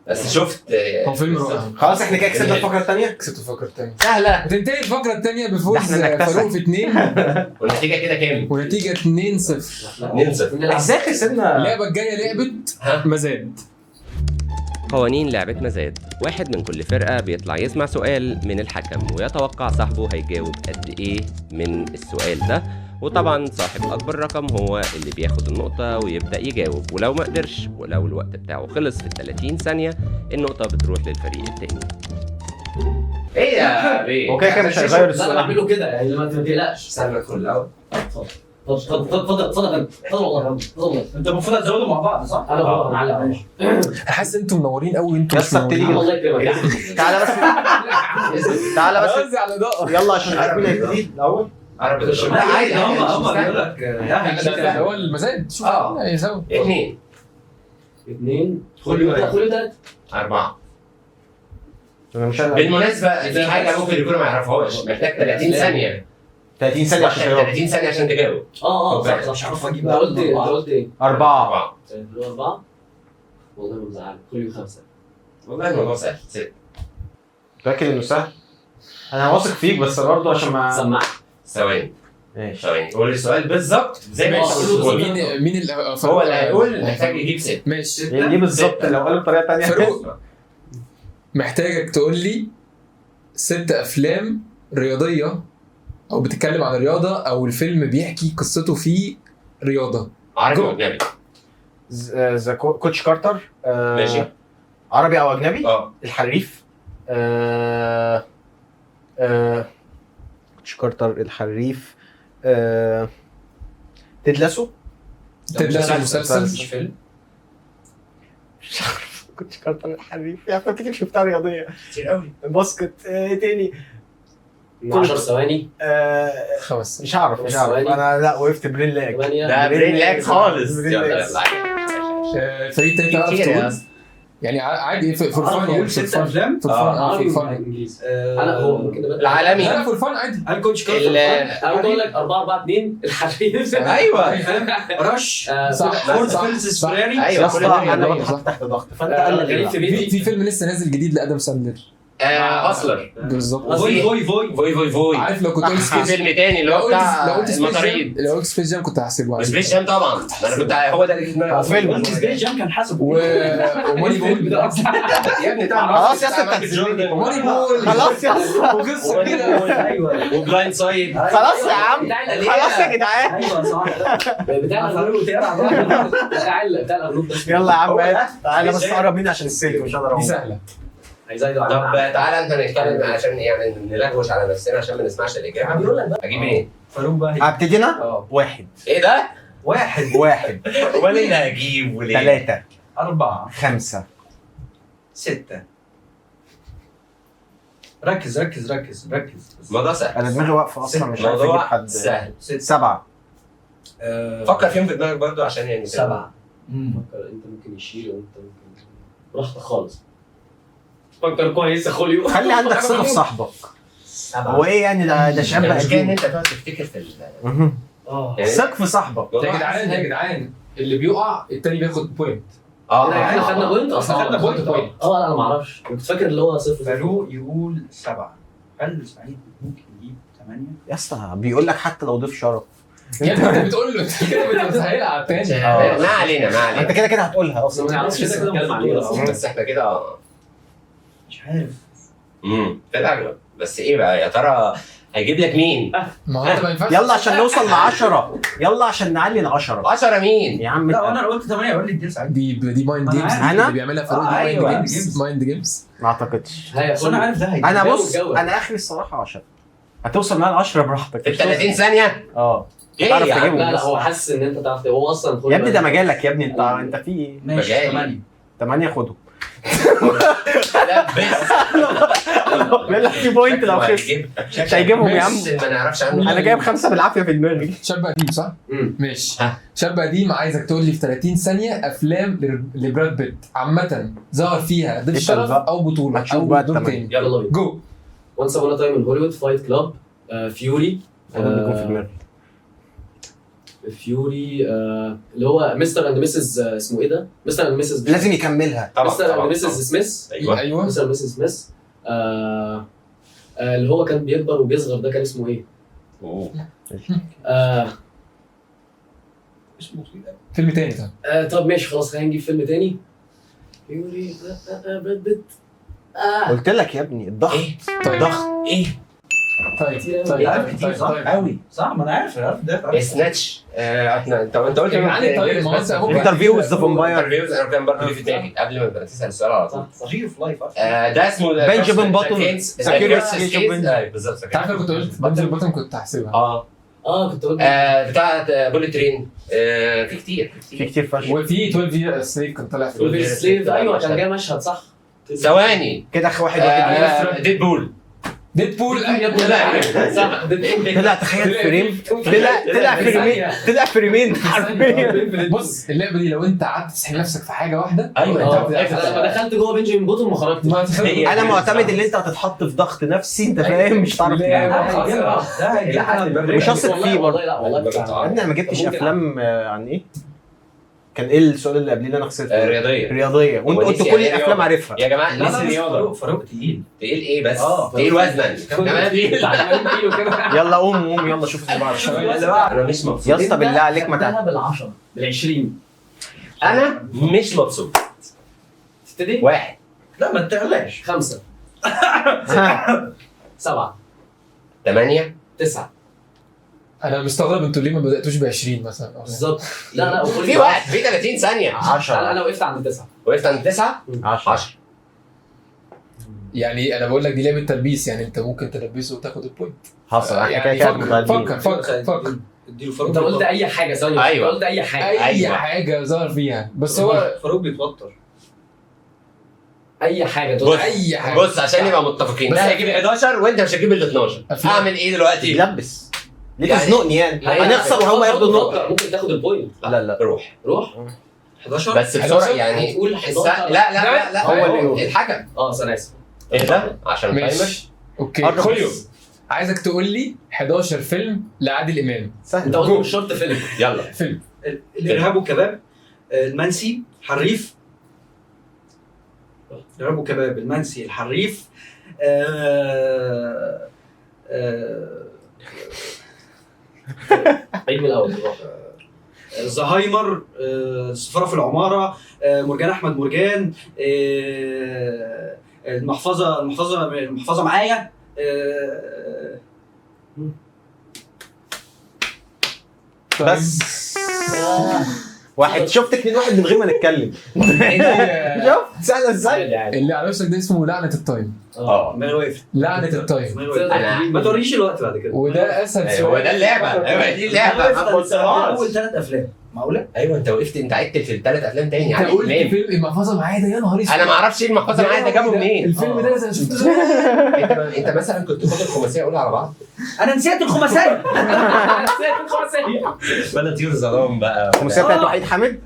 بس شفت هو فيلم رائع. خلاص احنا كده كسبنا الفقره الثانيه. كسبت الفقره الثانيه. سهله. هتنتهي الفقره الثانيه بفوز ده احنا نكتسح. فاروق في 2 والنتيجه كده كام؟ ونتيجه 2-0. 2-0. ازاي خسرنا؟ اللعبه الجايه لعبه مزاد. قوانين لعبة مزاد، واحد من كل فرقة بيطلع يسمع سؤال من الحكم ويتوقع صاحبه هيجاوب قد ايه من السؤال ده، وطبعا صاحب اكبر رقم هو اللي بياخد النقطة ويبدأ يجاوب، ولو ما قدرش ولو الوقت بتاعه خلص في 30 ثانية النقطة بتروح للفريق التاني. ايه يا بيه؟ هو كده مش هيغير لا انا السؤال. بعمله كده يعني ما تقلقش. استنى ادخل الاول. اتفضل والله اتفضل. انت المفروض هتزودوا مع بعض صح؟ انا بقى معلق معلش. حاسس انتوا منورين قوي انتوا مش يس ابتدي. منورين. الله يكرمك. تعالى بس تعالى بس قصدي على ده. يلا عشان نعرف مين هيبتدي الاول. عربي لا عادي هم بيقول لك ده هو المزاد. شوف هيساوي 2 2 خلي بالك. خلي 3 4. انا مش بالمناسبة في حاجة ممكن يكونوا ما يعرفوهاش، محتاج 30 ثانية. 30 ثانيه عشان محتاج تجاوب. 30 ثانية عشان تجاوب. صح مش عارف اجيب انت قلت ايه؟ انت قلت ايه؟ 4 4. 4 والله ما مزعلك خلي 5 والله الموضوع سهل. 6. فاكر انه سهل. انا واثق فيك بس برضه عشان ما سمعني. ثواني. ماشي. قول لي السؤال بالظبط زي ما انت ماشي. قلت. مين اللي هو اللي هيقول محتاج يجيب 6. ماشي. ليه بالظبط لو قالوا بطريقه ثانيه. فاروق محتاجك تقول لي 6 افلام رياضيه او بتتكلم عن الرياضه او الفيلم بيحكي قصته في رياضه. عربي جو. واجنبي. ذا كوتش كارتر. ماشي. عربي او اجنبي. اه الحريف. كوتش كارتر الحريف. تيد لاسو. تدلس مسلسل. مش فيلم. مش عارف كوتش كارتر الحريف يا افلام كتير شفتها رياضيه. كتير قوي. باسكت ايه تاني. 10 ثواني 5. مش عارف انا لا وقفت برين لاج. 8 ده برين لاج خالص. برين يلا لاج. يلا. الفريق التاني تعرف كتير يا تقول اسطى. يعني عادي فور فان يعني قول 6 افلام عربي فور ولا فان. انجليزي؟ انا هو ممكن العالمي. لا فور فان عادي. هل كوتش ال- كارتر انا ممكن اقول لك 4-4-2 الحريف. ايوه. رش صح فورد صح فيلسس صح. فراري. يا ايوه اسطى كل ده انا رياضية، بتحط صح. تحت ضغط فانت قلل في فيلم لسه نازل جديد لادم ساندلر. هاسلر. بالظبط. فوي فوي فوي فوي فوي فوي. عارف لو كنت قلت في سبيس فيلم تاني اللي هو بتاع لو قلت سبيس جام المطاريد. لو قلت سبيس جام كنت هحسبه عادي. سبيس جام طبعا. انا كنت هو ده اللي في دماغي. فيلم. قلت سبيس جام كان حاسب وماني بول. يا ابني طبعا. خلاص يا اسطى وماني بول. خلاص يا اسطى وقصه كده. ايوه وبلايند سايد. خلاص يا عم خلاص يا جدعان. ايوه صح بتاع فاروق تقرا بتاع الأغلوب ده. يلا يا هو عم ده. تعالى بس قرب مني عشان السلك مش هقدر دي اقوم. سهله. هيزايدوا طب على تعالى انت نتكلم عشان يعني نلغوش على نفسنا عشان ما نسمعش الاجابه. بيقول لك بقى اجيب ايه؟ فاروق بقى هبتدي انا. 1 ايه ده؟ 1 امال ايه اللي هجيب وليه؟ 3 4 5 6 ركز ركز ركز ركز الموضوع سهل. انا دماغي واقفه اصلا مش عارف اجيب الموضوع حد. سهل. 7 فكر فيهم في دماغك برضو عشان يعني 7. فكر انت ممكن يشيل وانت ممكن براحتك خالص. فكر كويس يا خوليو. خلي عندك ثقه في صاحبك. هو ايه يعني ده شاب المشكله ان قديم. انت تقعد تفتكر في اه ثق في صاحبك. يا جدعان اللي بيقع التاني بياخد بوينت. احنا خدنا بوينت اصلا خدنا بوينت. اه لا انا ما اعرفش، كنت فاكر اللي هو 0. فاروق يقول 7. هل اسماعيل ممكن يجيب 8؟ يا اسطى بيقول لك حتى لو ضيف شرف. يعني انت بتقول له انت كده بتسهلها على التاني. ما علينا ما انت علينا. كده كده هتقولها اصلا اصلا. ما نعرفش لسه نتكلم عليه اصلا. بس احنا كده مش عارف. في الاغلب. بس ايه بقى يا ترى هيجيب لك مين؟ ما هو انت ما ينفعش. يلا عشان نوصل ل10. يلا عشان نعلي ل10. 10 مين؟ يا عم لا انت- وانا قلت 8 اقول لي اديله ساعات. دي مايند أنا جيمز عارف. أنا؟ اللي بيعملها فاروق. دي أيوة. مايند جيمز. مايند جيمز. ما اعتقدش. بس انا عارف ده هيجيب. انا جو بص الجو. انا اخري الصراحه 10. هتوصل معايا ل10 براحتك. في 30 ثانيه؟ اه ليه تعرف يا عم؟ تجيبه. لا لا هو حاسس ان انت تعرف هو اصلا يا ابني ده مجالك يا ابني. انت في ايه؟ ماشي مجالي. 8. 8 خده. لا بس بيقول لك في بوينت لو خسر. مش هيجيبهم يا عم. بس ما نعرفش عنه. انا جايب 5 بالعافيه في دماغي. شاب قديم صح؟ ماشي. ها. شاب قديم عايزك تقول لي في 30 ثانيه افلام لبراد بيت عامه ظهر فيها ضيف اسأل شرف بقى. او بطوله هتشوف او بقى دور التمانية. تاني. يلا بينا. جو. وانس ابون تايم ان هوليوود، فايت كلاب، فيوري. انا بيكون في دماغي. فيوري اللي هو مستر اند مسز اسمه ايه ده؟ مستر اند مسز لازم يكملها. طبعا مستر اند طبعا مسز سميث. ايوه مستر اند مسز سميث. اللي هو كان بيكبر وبيصغر ده كان اسمه ايه؟ أوه. فيلم تاني طبعا. طب ماشي خلاص خلينا نجيب فيلم تاني. فيوري براد بيت. قلت لك يا ابني الضغط. ايه طيب ضغط. ايه طيب طيب. عارف كتير صح؟ قوي صح ما انا عارف ده. سناتش. احنا انت قلت يا جدعان طيب ما هو انت ممكن انترفيو وذ فامباير. انترفيوز. انا كان برضه في دماغي قبل ما تسال السؤال على طول. صح. زيرو في لايف ده اسمه بنجامين باتون. بالظبط انت عارف لو كنت قلت بنزل بطن كنت هحسبها. كنت قلت بتاع بوليت ترين. في كتير في كتير فشخ. وفي 12 سليف كان طالع في سليف. ايوه كان جاي مشهد صح. ثواني. كده واحد واحد. ديد بول. ديدبول. يا ابني لا صح. طلع تخيل فريم. طلع فريمين حرفيا. بص اللعبه دي لو انت قعدت تسحل نفسك في حاجه واحده ايوه لما دخلت جوه بنجامين بوتون ما خرجتش. ما تخيل. انا معتمد ان انت هتتحط في ضغط نفسي. انت فاهم مش هتعرف تجيبه. مش هثق فيه برضه. والله لا والله يا ابني انا ما جبتش افلام عن ايه؟ كان ايه السؤال اللي قبليه اللي انا خسرت؟ رياضيه. رياضيه وانت قلت ونسي كل يعني الافلام رياضة. عارفها. يا جماعه لا نسي لا رياضه. فاروق تقيل. تقيل ايه بس؟ اه. تقيل وزنا. كمان تقيل. يلا قوم يلا شوف اللي بعده. انا مش مبسوط. يا اسطى بالله عليك ما تعمل. بال10 بال20. انا مش مبسوط. تبتدي 1 لا ما تقلقش. 5 7 8 9 انا مستغرب انتوا ليه ما بداتوش ب 20 مثلا أو بالظبط. لا في واحد في 30 ثانيه. 10 انا وقفت عند 9. وقفت عند 9 10. يعني انا بقول لك دي لعبه تلبيس، يعني انت ممكن تلبسه وتاخد البوينت. حصل احنا كده يعني كده فكر متعادلين. فكر اديله فاروق. انت قلت اي حاجه ثانيه. أيوة. قلت اي حاجه. اي أيوة. حاجه ظهر فيها بس هو فاروق بيتوتر. اي حاجه بص اي حاجه. بص عشان نبقى متفقين ده هيجيب 11 وانت مش هتجيب ال 12. أفلام. اعمل ايه دلوقتي؟ يلبس ليه يعني- تزنقني يعني؟ لا، هنخسر وهم ياخدوا النقطه. ممكن تاخد البوينت. لا روح روح 11 بس بسرعه يعني. هتقول لا 11. لا هو اللي يقول. الحكم انا اسف. ايه ده؟ عشان التايمر. ماشي اوكي قرب خليو بس. عايزك تقول لي 11 فيلم لعادل امام. سهل. انت قلت مش شرط فيلم. يلا. فيلم الارهاب والكباب، المنسي، حريف. الارهاب والكباب، المنسي، الحريف. عيد من الاول. زهايمر، السفاره في العماره، مرجان احمد مرجان، المحفظه معايا. بس واحد شفت 2-1 من غير ما نتكلم. اللي شفت سهله ازاي؟ على وشك ده اسمه لعنه التايم. ما وقفت. لعنه التايم ما توريش الوقت بعد كده. وده اسهل هو سؤال. ده اللعبه. ايوه دي اللعبه. ما اول تبصلهاش. 3 افلام معقوله؟ ايوه انت وقفت. انت عدت في الثلاث افلام تاني. انت عادل قلت امام. فيلم المحفظه معايا ده يا نهار اسود. انا ما اعرفش ايه المحفظه معايا ده جابه منين. الفيلم ده انا شفته زمان. انت مثلا كنت تاخد الخماسيه اقولها على بعض. انا نسيت الخماسيه. ولا طيور ظلام بقى. الموسيقى بتاعت وحيد حامد.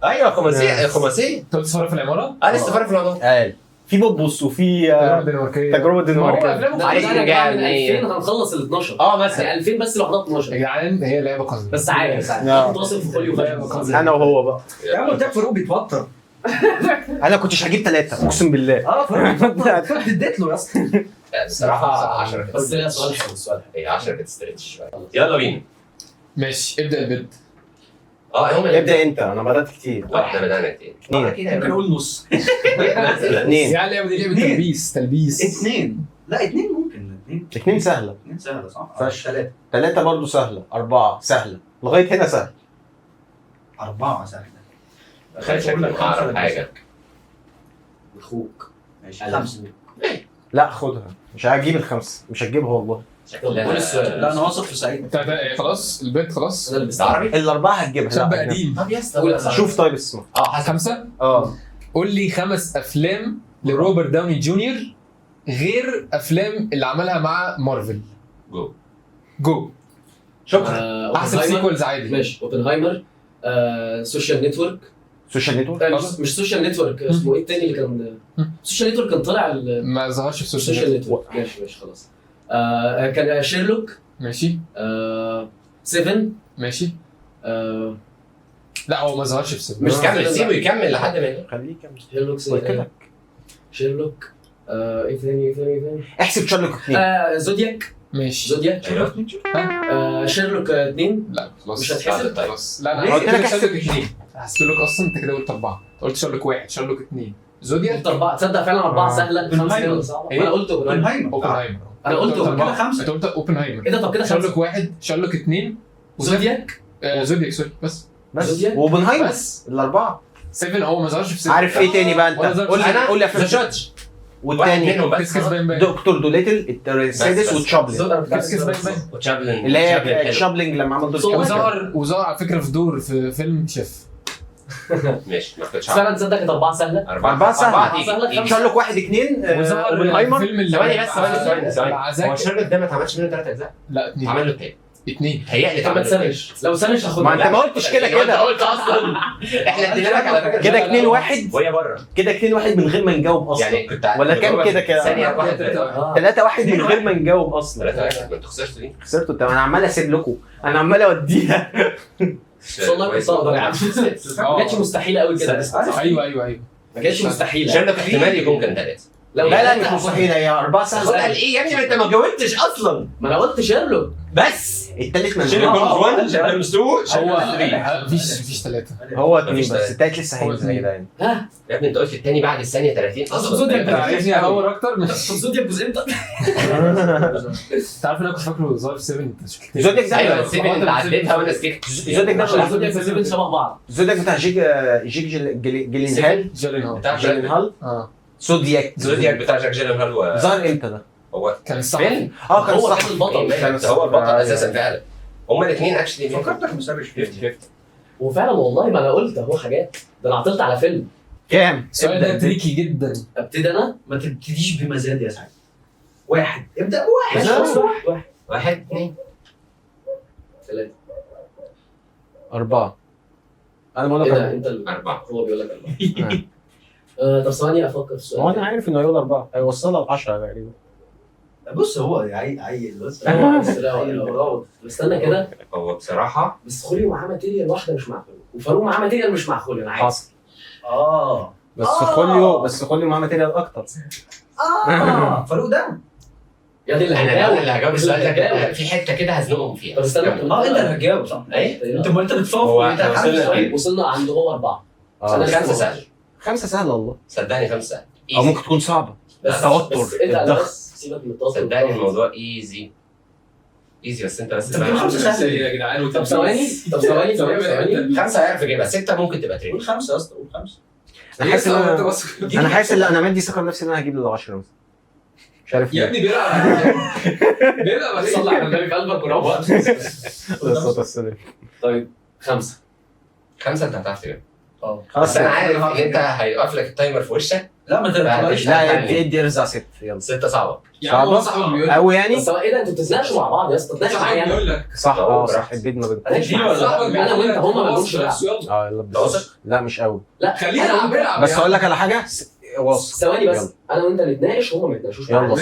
ايوه خماسيه. انت قلت سفاره في العماره؟ انا السفاره في العماره. قال في بوبوس وفي تجربه دنماركيه. تجربه هو دنماركيه. افلامه عايز كلها نرجع من لنية. 2000 هنخلص ال 12 مثلا يعني 2000 بس لوحدها يا 12 جدعان هي لعبه قذره. بس عادي آه. كنت واثق في خوليو فشخ. انا وهو بقى. يا عم قلت لك فاروق بيتوتر. انا كنتش هجيب 3 اقسم بالله. فاروق بيتوتر اديت له يا اسطى. بصراحه 10 كده. بس لا سؤال حلو السؤال حلو. هي 10 كانت ستريتش شويه. يلا بينا. ماشي ابدا البيت. هم ابدا انت، انا بدات كتير. احنا بدانا كتير. اتنين. كده ممكن اقول نص. مثلا 2 يعني اللعبه دي لعبه تلبيس. 2 لا 2 ممكن 2 سهله. 2 سهله صح؟ فش. 3 3 برضو سهله. 4 سهله لغايه هنا سهل. 4 سهله. خلينا شكلك اعرف حاجه. اخوك ماشي 5. لا خدها، مش هجيب الخمسه، مش هتجيبها والله. قول السؤال. لا انا واثق في سعيد. بتاع ده خلاص البيت خلاص. انا اللي بس عربي. الاربعه هتجيبها. شاب لا، قديم. طب يا اسطى قول أسامي. شوف طيب اسمه. حسن. 5. قول لي 5 افلام لروبرت داوني جونيور غير افلام اللي عملها مع مارفل. جو. شكرا. احسب سيكولز عادي. ماشي اوبنهايمر. سوشيال نتورك. سوشيال نتورك. مش سوشيال نتورك، اسمه ايه التاني اللي كان سوشيال نتورك كان طالع ما ظهرش في سوشيال سوشيال نتورك. نتورك. ماشي خلاص. كان شيرلوك. ماشي 7. ماشي. لا هو ما ظهرش في سوشيال مش كمل، سيبه يكمل لحد ما يجي. خليك كمل. شيرلوك قلت لك. شيرلوك. ايه ثاني احسب شارلوك 2. زودياك. ماشي. زودياك. شيرلوك 2. لا خلاص مش هتحسب؟ خلاص. لا أنا قلت لك كده احسب. شارلوك 2. هحسب لك اصلا انت كده قلت 4. قلت شارلوك 1 شارلوك 2 زودياك قلت 4. تصدق فعلا 4 سهله. 5 اوبنهايمر. كده صعبه. إيه؟ انا قلت اوبنهايمر. اوبنهايمر. أنا قلت كده 4. 5. انت قلت اوبنهايمر. ايه ده؟ طب كده 5. شارلوك 1 شارلوك 2 زودياك. زودياك سوري بس زودياك. وبنهايمر بس الاربعه. 7 هو ما ظهرش في 7. عارف ايه تاني بقى ولا انت؟ ظهر قول لي انا قول لي ذا افلام. جادج. واحد والتاني منهم بس. كيس كيس باين باين. دكتور دوليتل السادس بس. وتشابلن. كيس كيس باين باين. وتشابلن. اللي هي تشابلن حلو. تشابلنج لما عمل دور وظهر على فكره في دور في فيلم شيف. ماشي ما كنتش فعلا تصدق كانت 4 سهله. 4 سهله. سهله. شارلوك 1 2 وظهر في اوبنهايمر. فيلم اللي ثواني بس مع ثواني. زاك. هو شارلوك ده ما اتعملش منه 3 اجزاء؟ لا 2. عمل له التاني. 2. هيقلي طب ما تسالش. لو سالش هاخدها. ما انت ما قلتش كده كده. قلت اصلا. احنا ادينا لك على فكره كده 2-1. وهي بره. كده 2-1 من غير ما نجاوب اصلا. يعني كنت ولا كام كده كده؟ ثانيه واحده 3-1 من غير ما نجاوب اصلا. 3 ما انت خسرت دي. خسرتوا. طب انا عمال اسيب لكم، انا عمال اوديها. والله كنت اقدر يا عم. ما كانتش مستحيله قوي كده. ايوه ما كانتش مستحيله. شارلوك احتمال يكون كان 3. لا مش مستحيل، هي 4 خد قال سهله. ايه يا ابني ما انت ما جاوبتش اصلا. ما انا قلت شيرلوك. بس التالت من شارلوك هولمز 1 شارلوك هولمز 2 هو شارلوك 3. مفيش 3. هو 2 مفيش بس. التالت لسه هو هينزل يا اتنين. جدعان. يا ابني انت قلت الثاني بعد الثانيه 30 أصل زودياك اصلا. ده عايزني اهور اكتر من طب زودياك جزء امتى؟ انت عارف ان انا كنت فاكره ظهر في 7. زودياك ده ايوه السيفن انت عديتها وانا سكت. زودياك ده عشان زودياك و7 شبه بعض. زودياك بتاع جيك جيلينهال. جالين هول. بتاع جيلينهال. زودياك. زودياك بتاع جاك جيلنهال ظهر امتى ده؟ هو كان الصح. فين؟ كان هو صح. كان البطل. كان هو البطل اساسا فعلا. هما الاثنين اكشلي فكرتك مسرش 50. وفعلا والله ما انا قلت اهو حاجات. ده انا عطلت على فيلم. كام؟ السؤال ده تريكي جدا. ابتدي انا. ما تبتديش بمزاد يا سعيد. 1 ابدا ماشي، ب1. خلاص، واحد 1 2 3. 4. انا بقول ايه لك ده؟ انت 4. هو بيقول لك 4. طب ثواني افكر في السؤال. هو انا عارف انه هيقول 4 هيوصلها ل 10 تقريبا. بص هو عيل بس. استنى كده. هو بصراحه بس خوليو معاه ماتيريال واحده مش مع خوليو، وفاروق معاه ماتيريال مش مع خوليو. انا عارف. حصل. بس آه. خوليو معاه ماتيريال اكتر. فاروق ده. يا دي اللي انا اللي هجاوب السؤال ده هجاوب. كده في حته كده هزنقهم فيها. طب استنى. انت اللي هتجاوب صح؟ ايه؟ انت بتفوق. هو انت احنا عارف وصلنا السؤال. لإيه؟ وصلنا عند هو 4. انا 5 سهل. 5 سهله والله. صدقني 5 او ممكن تكون صعبه. بس توتر، بس انت الضغط. بس سيبك من التوتر. صدقني الموضوع ايزي بس انت بس انت بتقول 5 سهل. يا جدعان طب ثواني. 5 هيعرف يجيبها 6 ممكن تبقى تريك. قول 5 يا اسطى قول 5. انا حاسس ان انا مدي ثقه نفسي ان انا هجيب ال 10 مثلا. مش عارف يا ليه. ابني بيلعب صلي على النبي في قلبك وروق. الصوت السليم. طيب 5. 5 انت هتعرف تجيبها. خلاص بس انا عارف ان انت هيقف لك التايمر في وشك. لا ما تبقاش. لا ادي ارزع 6 يلا. 6 صعبه. صعبه قوي يعني. بس هو ايه ده؟ انتوا بتتناقشوا مع بعض يا اسطى. تناقش معايا انا. لك صح صح براحتك. البيت ما بين. مالكش معايا. انا وانت هما ما لهمش دعوه. يلا واثق؟ لا مش قوي. لا خلينا نلعب. بس اقول لك على حاجه واثق. ثواني يلا. بس، انا وانت نتناقش وهم ما يتناقشوش يلا. معانا.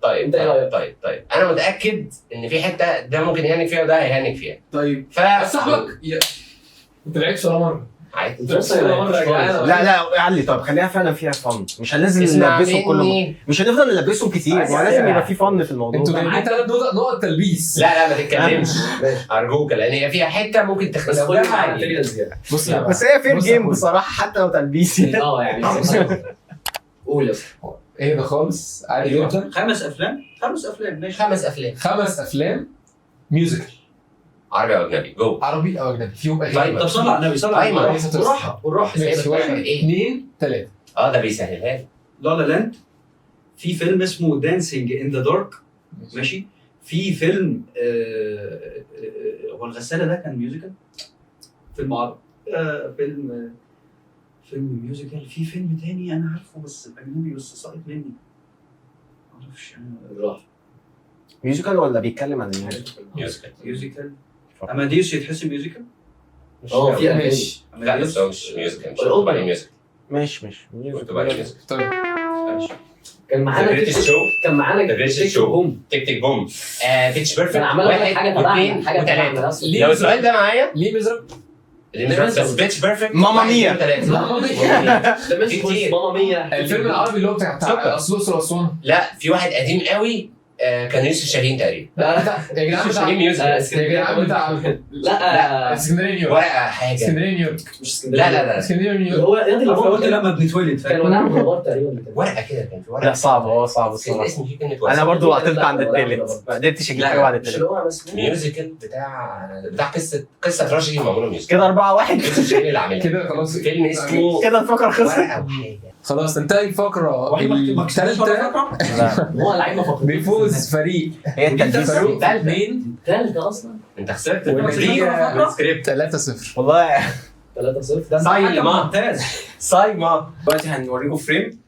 طيب. انت ايه رايك؟ طيب انا متاكد ان في حته ده ممكن يهنك فيها وده هيهنك فيها. طيب ف صاحبك انت لعبت ولا مره؟ عادي. انت بص ولا مره يا جدعان. لا علي، طب خليها فعلا فيها فن، مش هننزل اسمع نلبسهم كل مني. مش هنفضل نلبسهم كتير، ما لازم يبقى في فن في الموضوع. انتوا جايبين 3 نقط تلبيس. لا ما تتكلمش ارجوك، لان هي فيها حته ممكن بس تخليها خد معايا عادي. ماتيريال زياده. بص يا بس هي فير بص يا جيم أخويا. بصراحه حتى لو تلبيس. يعني قول يا ايه ده خالص عادي جدا. 5 افلام ماشي. 5 افلام 5 افلام ميوزيكال عربي او اجنبي جو. عربي او اجنبي فيهم طيب. اغاني. طب صلى على النبي، صلى على أيمن. النبي. بالراحه بالراحه. ماشي، واحد إيه؟ 2 3. ده بيسهلها لي. لا لا لاند. في فيلم اسمه دانسينج ان ذا دارك ماشي. في فيلم هو الغسالة ده كان ميوزيكال؟ فيلم عربي. فيلم ميوزيكال. في فيلم تاني انا عارفه بس اجنبي بس ساقط مني. معرفش انا. ميوزيكال ولا بيتكلم عن ايه؟ ميوزيكال. اماديوس يتحسب ميوزيكال؟ في اغاني. ماشي لا بس هو مش ميوزيكال، مش الأوبرا. مكتوب عليه ميوزيكال. ماشي مكتوب عليه ميوزيكال. طيب كان معانا The British Show. كان معانا The British تيك Show. بوم. تك بوم. بيتش بيرفكت. كان عمال اقول لك حاجه تبعنا، واثنين حاجه تبعنا وثلاثه. بس. لو السؤال ده معايا ليه مزرق؟ بس بيتش بيرفكت. ماما ميا. ماما ده مش كتير. ماما ميا. الفيلم العربي اللي هو بتاع الاقصر واسوان. لا في واحد قديم قوي كان يوسف شاهين تقريبا. يا جدعان يوسف شاهين بتاع ميوزيكال. يا جدعان بتاع لا اسكندريه نيويورك. ورقه حاجه. اسكندريه نيويورك. مش اسكندريه. لا اسكندريه نيويورك. هو يا اللي قلت لما بنتولد كان وداع مخابرات تقريبا. ورقه كده كان في ورقه. لا صعب صعب نسيت الصراحه. اسم فيه كلمه انا ورقه. برضو عطلت عند التالت، ما قدرتش اجيب حاجه بعد مش التالت. اللي هو بس ميوزيكال بتاع قصه تراجيدي معموله ميوزيكال. كده 4-1. يوسف شاهين اللي عاملها. كده خلاص. فيلم اسمه كده الفقره خلصت. ورقه وحاجه. خلاص تنتهي الفقره الثالثه هو لعيب ما فقط. بفوز فريق هي التلبيس. فاروق 2 ثالثه اصلا. انت خسرت والنتيجه السكريبت. 3-0. والله 3-0. ده صايمة. ممتاز. صايمه. دلوقتي هنوريكم فريم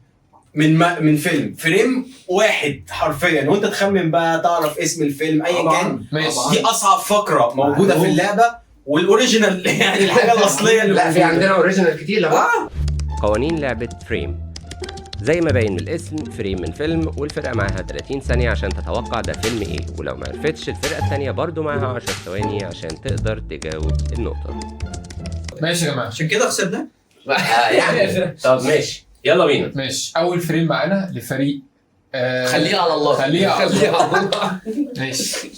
من فريم واحد حرفيا، وانت تخمن بقى تعرف اسم الفيلم ايا كان. ماشي. دي اصعب فقره موجوده في اللعبه والاوريجينال يعني الحاجه الاصليه اللي لا في عندنا اوريجينال كتير. لا قوانين لعبة فريم. زي ما باين من الاسم، فريم من فيلم والفرقة معاها 30 ثانية عشان تتوقع ده فيلم ايه، ولو ما عرفتش الفرقة التانية برضو معاها 10 ثواني عشان تقدر تجاوب النقطة. ماشي يا جماعه. عشان كده خسرنا. يعني طب ماشي يلا بينا. ماشي، اول فريم معانا لفريق خليها على الله. خليها على خليها على الله. ماشي.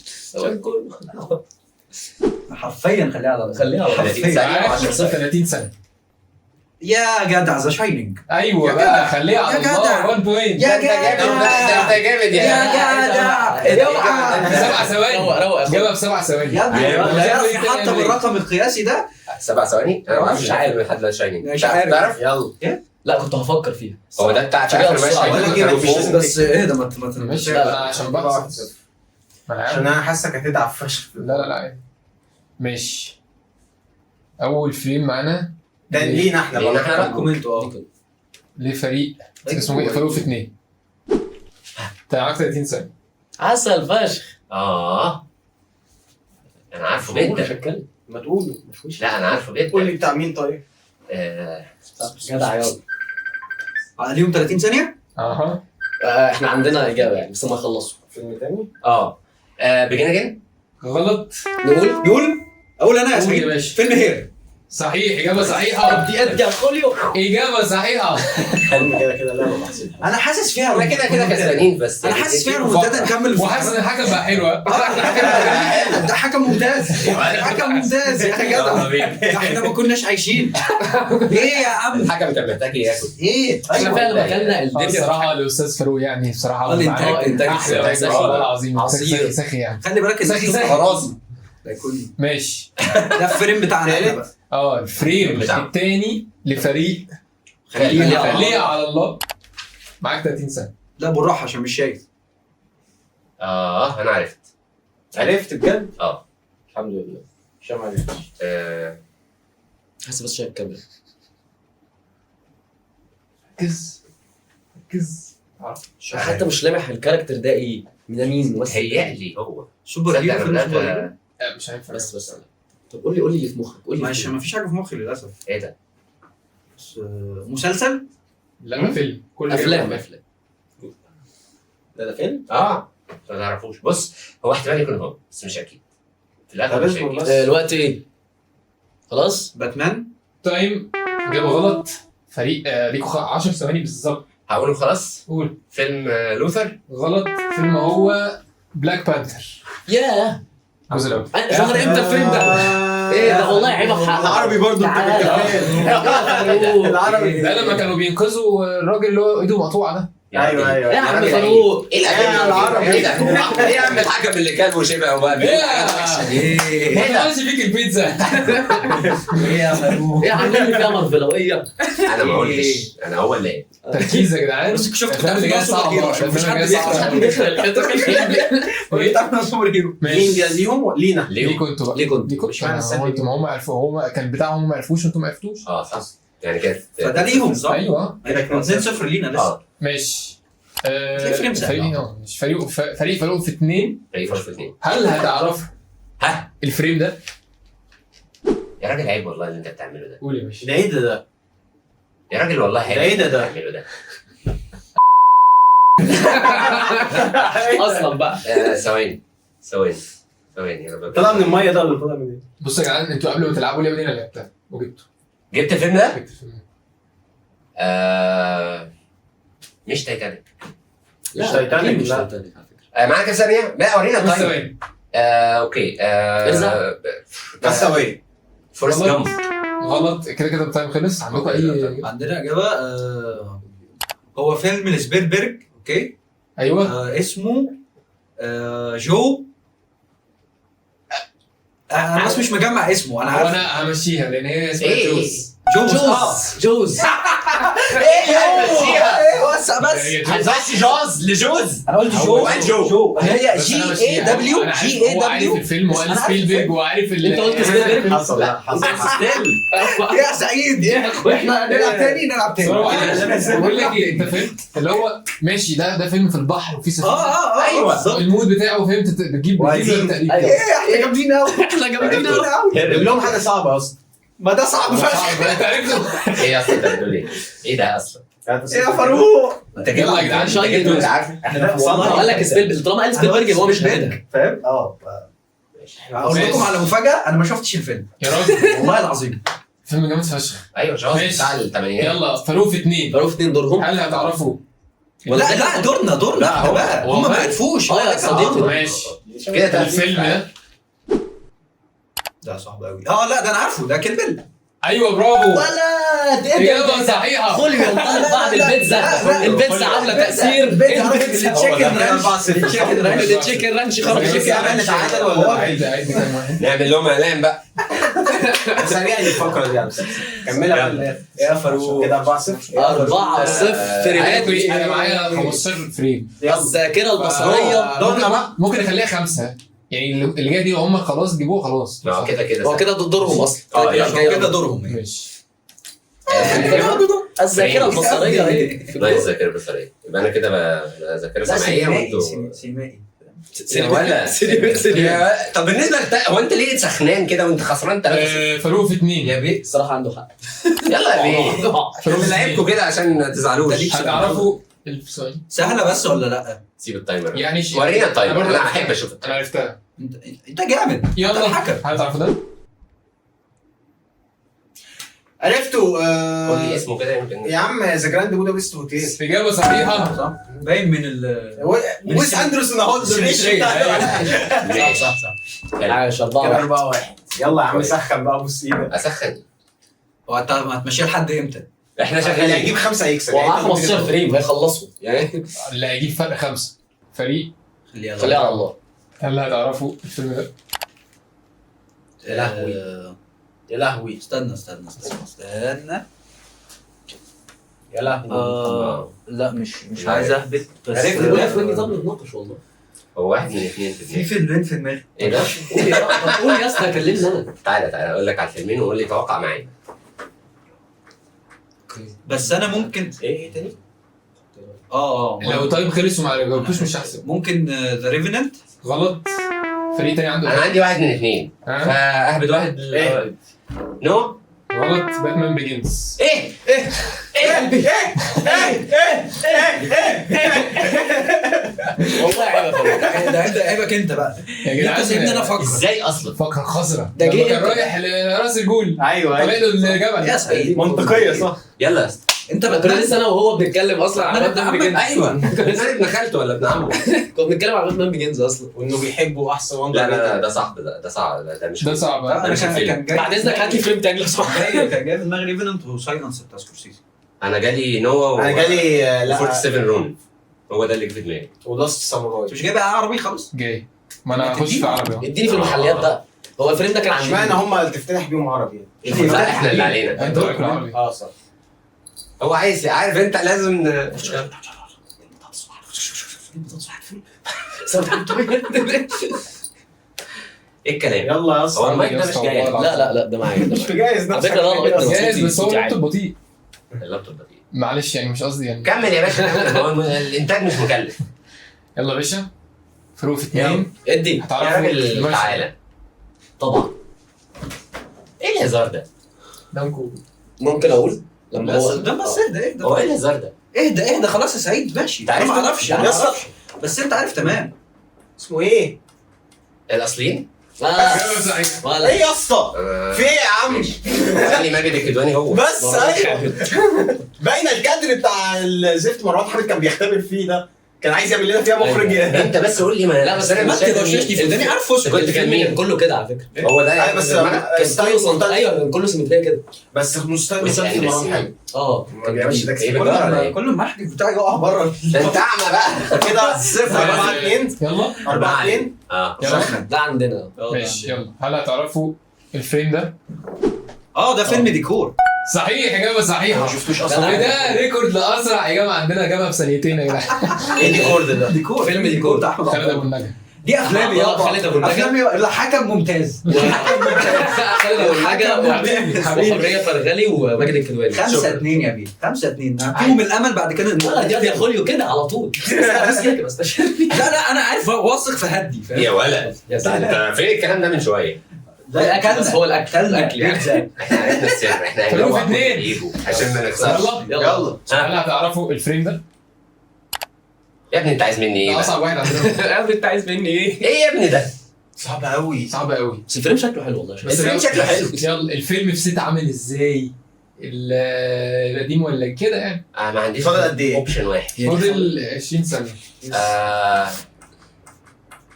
حرفيا خليها على خليها على الله. 30 ثانية معاك 10 ثواني. 30 ثانية. يا جدع ذا شاينينج. ايوه يا بقى جدع. خليها على يا جدع. الله 1 بوينت. يا ده انت جامد يا جدع. اوعى. 7 ثواني. روق جابها ب7 ثواني. يا ابني أيوة. حتى بالرقم القياسي ده 7 ثواني. انا ما اعرفش عارف لحد دلوقتي شاينينج. مش عارف. تعرف؟ يلا. لا كنت هفكر فيها. هو ده بتاع في شغال اخر بسرعة. مشهد ولا كانوا جامد، مش فوق. لازم بس ايه ده ما ماشي. لا، لا. انا عشان بحسب. ما انا عشان عارف. انا حاسك هتتعب فشخ. لا عادي. ماشي. اول فريم معانا ده لينا احنا لينا بقى. احنا بقى. كومنتوا لفريق اسمه ايه؟ فاروق في 2. انت معاك 30 ثانية. عسل فشخ. انا عارفه مش جدا. هتكلم. ما تقول لا انا عارفه قول جدا. لي بتاع مين طيب؟ جدع يلا. عليهم 30 ثانية؟ اها. احنا عندنا اجابه يعني بس ما يخلصوا. فيلم تاني؟ بيجين اجين. غلط. نقول اقول انا يا قول يا سعيد. باشا. فيلم هير. صحيح، إجابة صحيحة. دي قد يا خوليو. إجابة صحيحة. فيلم كده لعبه محسوبه. انا حاسس فيها احنا كده كسبانين بس. انا حاسس فيها رومنتادا نكمل. وحاسس إن الحكم بقى حلوة. ده حكم ممتاز. حكم ممتاز يا جدع. ده احنا ما كناش عايشين. ايه يا عم؟ الحكم كان محتاج ياكل. ايه؟ احنا فعلا اكلنا الدنيا. الصراحة الأستاذ فاروق يعني بصراحة الإنتاج. إنتاج. أحلى واحد سخي. والله العظيم. عصير. سخي يعني. خلي بالك سخي. خرازي. ده يكون ماشي. ده الفريم بتاعنا احنا بقى. الفريم بتاعه. الثاني لفريق خليها على الله. معاك 30 ثانية. لا بالراحه عشان مش شايف. انا عرفت بجد؟ الحمد لله. عشان ما عرفتش. حاسس بس شايف الكاميرا. ركز. حتى مش لامح الكاركتر ده ايه من مين ممثل. هيألي هو سوبر هيرو. فيلم سوبر هيرو. مش عارف. بس طب قول لي اللي في مخك. قول لي ماشي ما فيش حاجه في مخي للاسف. ايه ده؟ بس مسلسل. لا فيلم، كل افلام. ده فيلم؟ اه ما تعرفوش. بص هو احتمال يكون هو بس مش اكيد. في الاخر مش اكيد. الوقت ايه؟ خلاص؟ باتمان. تايم. اجابه غلط. فريق ليكوا 10 ثواني بالظبط. هقوله خلاص. قول. فيلم لوثر. غلط. فيلم هو بلاك بانثر ياه الجزء الاول. ظهر امتى الفيلم ده؟ ايه ده والله عيبه في حقك. العربي برضه انت العربي ده لما كانوا بينقذوا الراجل اللي هو ايده مقطوعه ده. ايوه يا عم فاروق ايه العربي؟ ايه ده؟ ايه يا عم الحكم اللي كلبه شبه وبقى ايه ما تقولش فيك البيتزا. ايه يا فاروق؟ ايه عاملين لي فيها مرفلويه؟ انا ما قلتش، انا هو اللي قال. تركيز يا جدعان. بس شفت الافلام اللي جايه صعبه. مفيش حد حد بيخلق الحته بتاع سوبر هيرو. مين ده ليهم لينا ليكوا انتوا بقى. ليكوا ليكوا مش معنى هو السبب انتوا ما هم عرفوا، هو كان بتاعهم ما عرفوش وانتوا ما عرفتوش. اه صح يعني كده. فده ليهم صح؟ ايوه كده 2-0 لينا لسه. اه ماشي. تلاقي فريم سهل. مش فريق فاروق في 2. فريق فرق في 2. هل هتعرفوا ها الفريم ده؟ يا راجل عيب والله اللي انت بتعمله ده. قول يا باشا. ده ايه ده؟ يا راجل والله عيب. ده ايه ده؟ اللي انت بتعمله ده. اصلا بقى ثواني انا طلع من الميه ده ولا طلع من ايه؟ بصوا يا جدعان، انتوا قبل ما تلعبوا لعبه دي انا لعبتها وجبته. جبت الفيلم ده؟ جبت الفيلم ده. مش تايتانيك. مش تايتانيك، مش لا. تايتانيك على فكره. معاك كام ثانية؟ لا ورينا بص التايم. ثواني. اوكي. ارزع. كاستاوي. فورست غلط. جامب. غلط. كده التايم خلص. عندكم اي عندنا اجابه هو فيلم لسبيلبرج. اوكي. ايوه اسمه جو. انا بس مش مجمع اسمه. انا عارف وانا همشيها لان هي اسمها إيه؟ جوز. جوز وسع بس. هي جوز. هتبقى جوز لجوز. انا قلت هو قال جو. هي بس جي أنا اي همشيها. دبليو أنا عارف- جي اي هو عارف دبليو. الفيلم بس وقال أنا عارف سبيلبرج الفيلم. وعارف انت قلت سبيلبرج. حصل يا سعيد احنا نلعب تاني نلعب تاني. بقول لك ايه، انت فهمت اللي هو ماشي. ده فيلم في البحر وفي سفينه. ايوه بالظبط. المود بتاعه فهمت بتجيب وعايزين- تقريب أيوة. كده. احنا جامدين قوي. احنا جامدين قوي. جيب لهم حاجه صعبه اصلا. ما ده صعب فشخ. صعب. انت عرفته. ايه اصلا انت بتقول ايه؟ ايه ده اصلا؟ ايه يا فاروق. انت يلا يا جدعان. جبت اللي عارف. احنا قال لك سبيلبرج، طالما قال سبيلبرج هو مش هيدها. فاهم؟ هقول لكم على مفاجاه. انا ما شفتش الفيلم يا راجل والله العظيم. فيلم جامد فشخ. ايوه جوز ماشي. بتاع الثمانينات. يلا فاروق في 2. فاروق في 2 دورهم. هل هتعرفوا؟ لا دورنا احنا بقى. هم ما عرفوش. يا صديقي. ماشي. كده الفيلم ده ده صعب قوي. لا ده انا عارفه. ده كلبل. ايوه برافو. ولا اجابه صحيحه. خلي ينطلق بعد البيتزا. البيتزا عامله تاثير. التشيكن رانش خرج تعادل ولا عيد كام واحد. نعمل لهم اعلان بقى. سريع الفقره دي يا عم. كملها بقى للاخر. يا فاروق كده 4-0. 4-0 فريمات. انا معايا 15 فريم. الذاكره البصريه. دورنا بقى. ممكن نخليها 5 يعني اللي جايه دي هم خلاص جيبوها خلاص. كده هو كده دورهم اصلا. كده دورهم. ماشي. الذاكره البصريه اهي. لا الذاكره البصريه. يبقى انا كده ذاكره سمعيه وانتوا سيمائي. طب بالنسبه هو انت ليه سخنان كده وانت خسران 3؟ فاروق في 2. يا بيه الصراحه عنده حق. يلا يا بيه بنلعبكم كده عشان ما تزعلوش. هتعرفوا السؤال سهله بس ولا لا؟ سيب التايمر يعني ورينا التايمر. برضه انا احب اشوف انا التايمر. عرفتها. انت جامد. يلا الحكم. هتعرفوا ده؟ عرفته. قول لي اسمه كده يمكن. يا عم ذا جراند بودابست هوتيل. اجابه صحيحه. صح. باين من ويس اندرسون اهو. صح. عايش 4-1. 4-1. يلا يا عم سخن بقى. بص ايدك. اسخن. هو انت هتمشيها لحد امتى؟ احنا اللي شغالين. هيجيب 5 هيكسب. هو معاه 15 فريم هيخلصوا يعني. اللي هيجيب فرق 5 فريق. خليها على الله. هل هتعرفوا الفيلم ده؟ يا لهوي. يا لهوي. استنى يا لهوي. لا مش عايز اهبط بس عرفت بقول لك مني طب نتناقش والله. هو واحد من اثنين في في دماغي. فيلمين في دماغي. ايه ده؟ قول يا اسطى كلمني انا. تعالى اقول لك على الفيلمين وقول لي توقع معايا. بس انا ممكن ايه تاني؟ لو طيب خلص وما جاوبتوش مش هحسب. ممكن ذا ريفننت. غلط. فريق تاني عنده انا عندي واحد من اثنين. ها؟ فاهبد واحد. إيه؟ نو. غلط. باتمان بيجنز. ايه والله عيب ده عيبك انت بقى. يا جدعان انت سيبني انا افكر. ازاي اصلا؟ فكر خسرة ده لما جه كان امتى؟ رايح لراس الجول ايوه طلع له الجبل. يا سعيد منطقيه صح. يلا يا اسطى. انت كنا لسه انا وهو بنتكلم اصلا على باتمان بيجنز. ايوه كان ابن خالته ولا ابن عمه؟ كنا بنتكلم على باتمان بيجنز اصلا. وانه بيحبوا احسن وندر لا لا لا مان. ده صعب ده صعب ده مش ده صعب. انا مش الفيلم. كان جاي بعد اذنك هات لي فيلم تاني لو سمحت. كان جاي في دماغي ريفننت وسايلنس بتاع سكورسيزي. انا جالي نوا انا جالي لا 47 رون هو ده اللي جه في دماغي. ولاست ساموراي. مش جاي بقى عربي خلاص. جاي ما انا هخش في عربي اهو. اديني في المحليات بقى. هو الفيلم ده كان عن اشمعنى هم اللي تفتتح بيهم عربي؟ لا احنا اللي علينا. انت رايك العربي. اه صح. هو عايز عارف انت لازم ايه الكلام؟ يلا يا هو اسطى. المايك ده مش جاي. لا ده معايا. مش جايز على نفسك. فكره انا قلت جاهز بس هو اللابتوب بطيء. اللابتوب بطيء. معلش يعني مش قصدي يعني. كمل يا باشا كمل. هو الانتاج مش مكلف. يلا يا باشا فروق في 2 ادي يا هتعرفوا راجل المشهد. تعالى. طبعا. ايه الهزار ده؟ دانكو. ممكن اقول لما هو ده بس اهدى هو ايه الهزار ده؟ اهدى خلاص يا سعيد ماشي. انت عرفت؟ انا ما اعرفش يا اسطى. بس انت عارف تمام. اسمه ايه؟ الاصليين؟ ايوه صحيح. ولا ايه يا اسطى؟ في ايه يا عم؟ علي ماجد الكدواني هو بس ايوه باين الكادر بتاع الزفت مروان حامد كان بيختبر فيه ده، كان عايز يعمل لنا فيها مخرج. انت بس قول لي ما لا بس ما تغششني في وداني عارفه. كنت كان الفيلم مين؟ كان كله كده على فكره. هو ده ايوه بس كان ستايل كله مختلف. ايوه كان كله سيمتريه كده. بس مستايل بس مختلف يعني مروان بس حامد. اه ما بيعملش ده ايه كتير. بتدور على ايه؟ كل ما المحرك بتاعي يقع بره. ده انت اعمى بقى. كده 0-4-2 يلا 4-2. اه يلا ده عندنا. ماشي يلا. هل هتعرفوا الفريم ده؟ ده فيلم ديكور. صحيح اجابه صحيحه. ما شفتوش لا، اصلا. وده ريكورد لاسرع اجابه عندنا جابها في ثانيتين يا جدعان. ايه الديكورد ده؟ ديكور فيلم ديكور. بتاع احمد خالد عبد ابو الله. النجا. دي افلامي يابا. خالد أبو النجا. افلامي الحكم ممتاز. خالد ابو الحاجه وحريه فرغلي وماجد الكدواني. 5-2 يا بيه 5-2 هديهم الامل بعد كده لا دي يا خوليو كده على طول. بس كده بس لا انا عارف واثق في هدي فاهم. يا ولد يا ده سلام. انت فين الكلام ده من شويه؟ ده الاكل بس هو الاكل الاكل احنا عرفنا السر احنا فلوس هنجوع اتنين. ايده عشان ما نخسرش. يلا يلا. هل هتعرفوا الفريم ده؟ يا ابني انت عايز مني ايه ده بقى؟ اصعب واحد عندنا. يا ابني انت عايز مني ايه؟ ايه يا ابني ده؟ صعب قوي. صعب قوي. بس الفيلم شكله حلو والله. بس الفيلم شكله حلو. يلا الفيلم في ست عامل ازاي؟ القديم ولا كده يعني؟ ما عنديش فاضل قد ايه؟ اوبشن واحد. فاضل 20 ثانيه.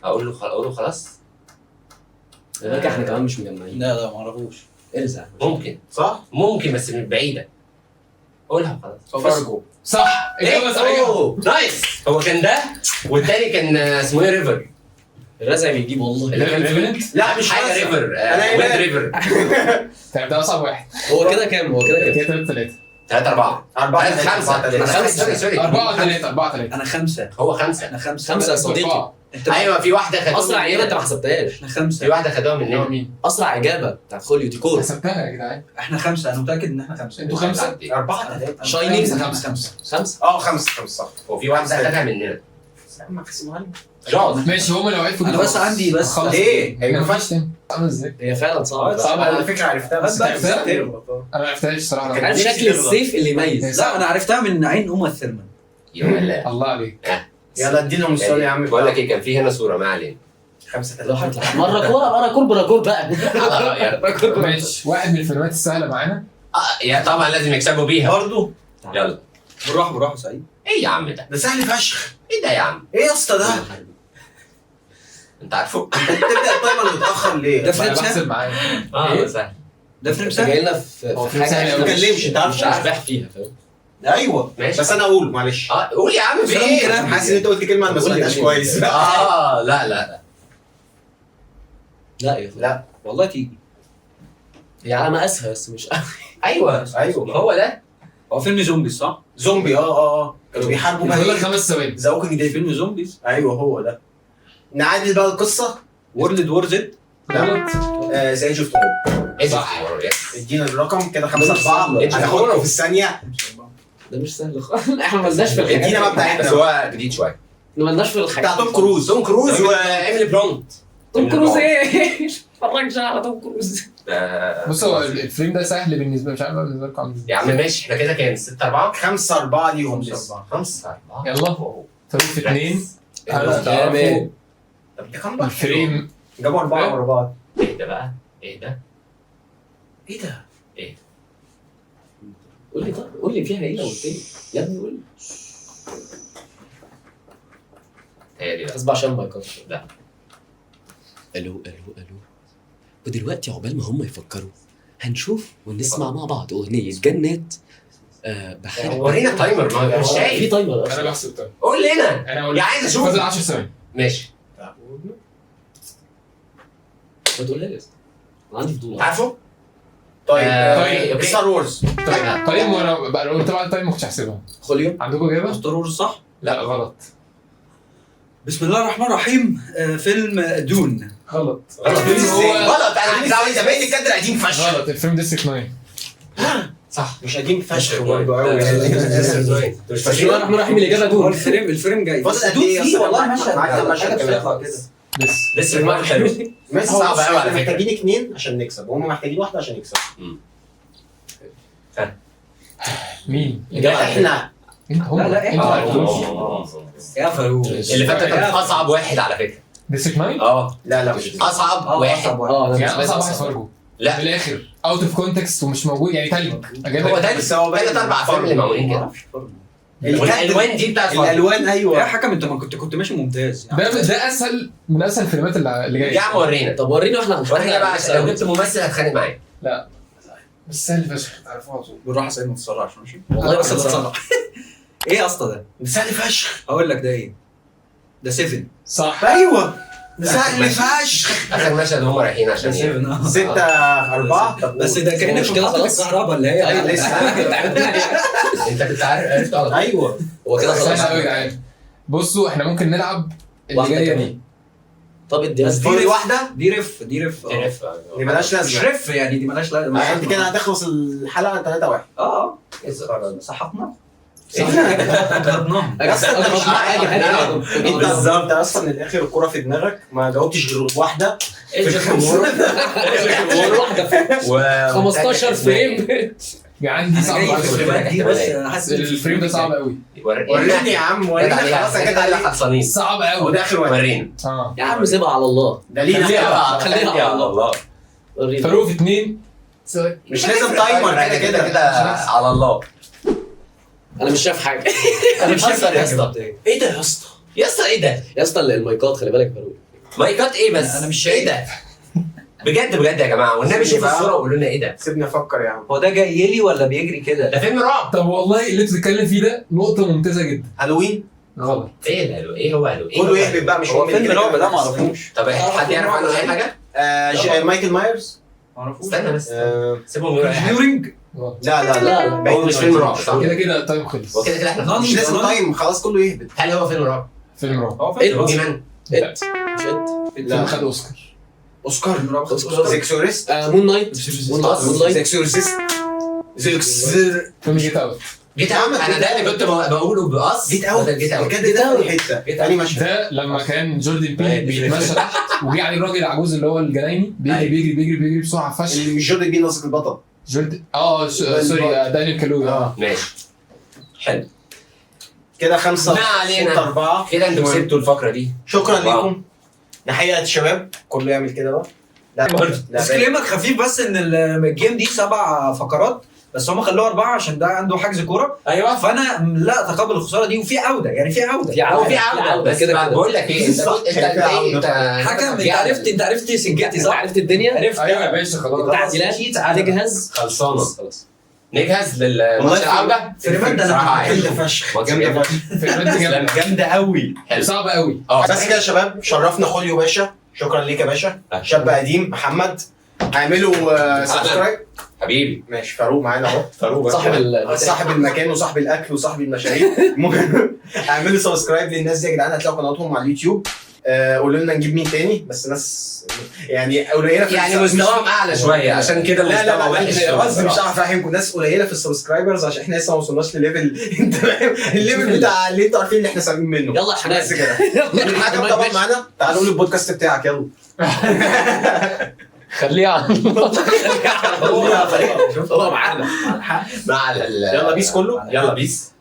اقول له خلاص. هناك احنا كمان مش مجمعين. لا ما اعرفوش. ارزع. ممكن صح؟ ممكن بس من بعيده. قولها خلاص. فارجو. صح اجابه صحيحه. أوه، نايس. هو كان ده والتاني كان اسمه ايه ريفر. الرزع بيجيب والله. اللي كان ريفرنت. لا مش حاجه حاجه ريفر أنا ويند إيمان. ريفر. طيب ده اصعب واحد. هو كده كام؟ هو كده كام؟ كده 3 3 4 4 5 سوري 4 3 4 3. انا 5. هو 5. انا 5. 5 يا صديقي. انت ايوه في واحده خدوها اسرع اجابه انت ما مننا. حسبتهاش. احنا في 5. واحده خدوها هو مننا. مين؟ اسرع اجابه بتاعت خوليو ديكور. حسبتها يا جدعان. احنا 5 انا متاكد ان احنا 5. انتوا 5. 4-3. شاينينج. 5. 5. 5 صح. وفي واحده خدها مننا. ماكسيمال. جاز. ماشي هم لو عرفوا انا بس عندي بس خلاص. ايه؟ ما ينفعش تاني. عامل ازاي؟ هي فعلا صعبه. صعبة. على فكره عرفتها بس عرفتها؟ تغلط. انا ما عرفتهاش الصراحه. كان عارف نفسي شكل تغلط. السيف اللي يميز. لا انا عرفتها من عين ام الثرمن. يا ولا الله عليك. يلا ادينا السؤال يا عم. بقول لك ايه كان في هنا صوره ما علينا. 5-3. مره كوره بره كور بقى. ماشي واحد من الفيلمات السهله معانا. يا طبعا لازم يكسبوا بيها. برضه يلا. بالراحه سعيد. ايه يا عم ده؟ ده سهل فشخ. ايه ده يا عم؟ ايه يا اسطى ده؟ انت عارفه؟ انت بتبدا التايمر متاخر ليه؟ ده انا فيلم بحسب سهل. معايا. اه سهل. ده فيلم انت جاي سهل. لنا في هو في فيلم سهل حاجه أوي. ما تتكلمش انت عارف مش اشباح فيها فاهم. ايوه ماشي. بس انا اقول معلش. قول يا عم في بس أنا ايه؟ ممكن حاسس ان انت قلت كلمه انا ما سمعتهاش كويس. لا لا يا فندم. لا والله تيجي. هي على مقاسها بس مش قوي. ايوه هو ده. هو فيلم زومبيز صح؟ زومبي كانوا بيحاربوا فاضل لك بقى 5 ثواني. ذا ووكينج ديد. فيلم زومبيز. ايوه هو ده. نعادل بقى القصه. وورلد وور زد. غلط. زي شفت هو. صح. ادينا الرقم كده 5-4. إيه ده؟ هناخدكم في الثانيه. ده مش سهل خالص. احنا مالناش في الحاجات ادينا بقى بس بتاعتنا. هو جديد شويه. احنا مالناش في الحاجات بتاع توم كروز. توم كروز وايميلي بلونت. توم كروز ايه؟ اتفرجش على توم كروز. بص هو الفريم ده سهل بالنسبه، مش عارف بقى بالنسبه لكم عامل ازاي. يا عم ماشي، احنا كده كام؟ 6-4 5-4 ليهم 5-4 يلا فاروق 2. يلا. تعرفوا طب ده كام بقى؟ الفريم جابوا 4 ورا بعض. ايه ده بقى؟ ايه ده؟ ايه ده؟ قول لي طيب، قول لي فيها ايه لو قلت لي يا ابني قول لي. هي دي بقى. اصبع عشان المايكات. لا. الو. ودلوقتي عقبال ما هم يفكروا هنشوف ونسمع مع بعض اغنيه جنات بحال. ورينا التايمر، ما مش في شايف. تايمر انا اصلا. بحسب طيب. قول لنا. انا اقول يا عايز اشوف. فاضل 10 ثواني. ماشي. ما تقولها لي عندي فضول. عارفه؟ طيب ستار وورز. طيب وانا بقى لو طبعا التايم ما كنتش هحسبها. خوليو. عندكم اجابه؟ ستار وورز صح؟ لا غلط. بسم الله الرحمن الرحيم. فيلم دون. غلط. غلط هو غلط، انا عايز اعمل زمان الكادر قديم فشخ. غلط. الفيلم ديستريكت 9. صح. مش قديم فشخ برضه قوي. بسم الله الرحمن الرحيم الاجابه هو دون. الفريم جاي. فاضل قد دون ايه فيه أصلاً؟ والله مشهد معاك مشهد حاجة كمان. بتطلع كده. لسه الماء حلو. ماشي صعب صعب أوي على احنا فكرة. محتاجين 2 عشان نكسب، وهم محتاجين 1 عشان يكسبوا. مين؟ احنا انت هم. لا، لا، انتوا. يا فاروق. اللي فاتت كانت اصعب واحد على فكره. ديستريكت 9؟ لا مش اصعب واحد. انا يعني اصعب واحد بس فرجه. لا. في الاخر اوت اوف كونتكست ومش موجود يعني تلج. هو ده بس هو باين 3-4 افلام اللي معمولين كده. والالوان دي بتاعت الالوان يا ايوه. حكم انت ما كنت ماشي ممتاز. ده اسهل من اسهل الفيلمات اللي جايه. يا عم ورينا. طب وريني واحنا ورينا بقى عشان لو جبت ممثل هتخانق معايا. لا بس سهل فشخ تعرفوها على طول. بالراحه سيد ما تتسرعش ماشي. والله بس بس تتسرع. ايه يا اسطى ده؟ سهل فشخ. هقول لك ده ايه؟ ده 7. صح. ايوه سهل فشخ. اخر مشهد هم رايحين عشان ايه؟ 6-4. بس ده كانك مش في كده محطة خلاص؟ الكهرباء اللي هي أيوة. لسه. انت كنت عرفته على طول. ايوه هو كده سهل خلاص. قوي يا جدعان. بصوا احنا ممكن نلعب اللي واحدة جايه كمان. دي. طب ادي بس فاضل واحده. دي رف دي مالهاش مش لازمه. رف يعني، دي مالهاش لازمه. انت كده هتخلص الحلقه 3-1. اه صححنا. انت بالظبط اصلا من الاخر الكوره في دماغك، ما جاوبتش غير واحده. 15 فريم. عندي صعب دي بس انا حاسس الفريم ده صعب قوي. وريني يا عم وريني خلاص يا جدع. عليك خلصانين. صعب قوي. وده اخر واحد. ورينا. يا عم سيبها على الله. ده لينا خليها على الله. وريني. فاروق في 2. مش لازم تايمر كده كده على الله. انا مش شايف حاجه. انا مش شايف يا اسطى. ايه ده يا اسطى؟ يا اسطى ايه ده؟ يا اسطى المايكات خلي بالك فاروق. مايكات ايه بس؟ أنا مش ايه ده؟ بجد يا جماعه، والنبي شوفوا الصوره وقولوا لنا ايه ده؟ سيبني افكر يا عم. هو ده جاي لي ولا بيجري كده؟ ده فيلم رعب. طب والله اللي انت بتتكلم فيه ده نقطه ممتازه جدا. هالوين. غلط. ايه الهلو؟ ايه هو هلو؟ كله يهبط بقى مش هو فيلم رعب ده ما اعرفوش. طب حد يعرف عنه اي حاجه؟ مايكل مايرز. استنى بس سيبهم يقولوا اي حاجه. جيورينج. غلط. لا هو مش فيلم رعب صح؟ كده كده التايم خلص. هو كده احنا مش لازم تايم، خلاص كله يهبط. هل هو فيلم رعب؟ فيلم رعب. هو إيه؟ فيلم بوجي مان. لا. مش انت. الفيلم خد اوسكار. اوسكار. أوسكار. زيكسوريست. مون نايت. مون نايت. زيكسوريست. فيلم جيت اوت. جيت اوت. انا ده اللي كنت بقوله بقص. جيت اوت. جيت اوت. بجد ده في حته تاني مشهد. ده لما كان جوردن بيل بيتمشى تحت وجي عليه الراجل العجوز اللي هو الجنايني بيجري بسرعه فشخ. اللي مش جوردن بين قصدك البطل. جوردن سوري دانيال كالوي. ماشي حلو. كده 5 ما علينا. 4. كده انتوا كسبتوا الفقره دي. شكرا لكم. نحية الشباب كله يعمل كده بقى. لا ديسكليمر خفيف بس ان الجيم دي 7 فقرات بس هم خلوها 4 عشان ده عنده حجز كوره. ايوه. فانا لا اتقبل الخساره دي وفي عوده يعني في عوده. هو في عوده بس كده بقول لك ايه انت حكم انت عرفت سجلتي صح؟ عرفت الدنيا. عرفت ايوه يا باشا خلاص. تعديلات تجهز. خلصانه. نجهز للماتش العوده. فريمان ده انا جامدة فشخ. جامدة فشخ. فيلم جامده قوي. صعب قوي. بس كده يا شباب شرفنا خوليو باشا. شكرا ليك يا باشا. شاب قديم محمد. اعملوا سبسكرايب. حبيبي ماشي فاروق معانا اهو. فاروق صاحب المكان وصاحب الاكل وصاحب المشاريب. اعملوا سبسكرايب للناس دي يا جدعان، هتلاقوا قناتهم على اليوتيوب. قولوا لنا نجيب مين تاني، بس ناس يعني قليله في يعني مستواهم اعلى شويه عشان كده لا وحش. قصدي مش هعرف افهمكم، ناس قليله في السبسكرايبرز عشان احنا لسه ما وصلناش لليفل. انت فاهم الليفل بتاع اللي انتوا عارفين اللي احنا سامعين منه. يلا يا حنان. بس كده. الحكم طبعا معانا. تعالوا قولوا البودكاست بتاعك يلا. خليها على هو معانا مع الحق. مع يلا بيس كله. يلا بيس.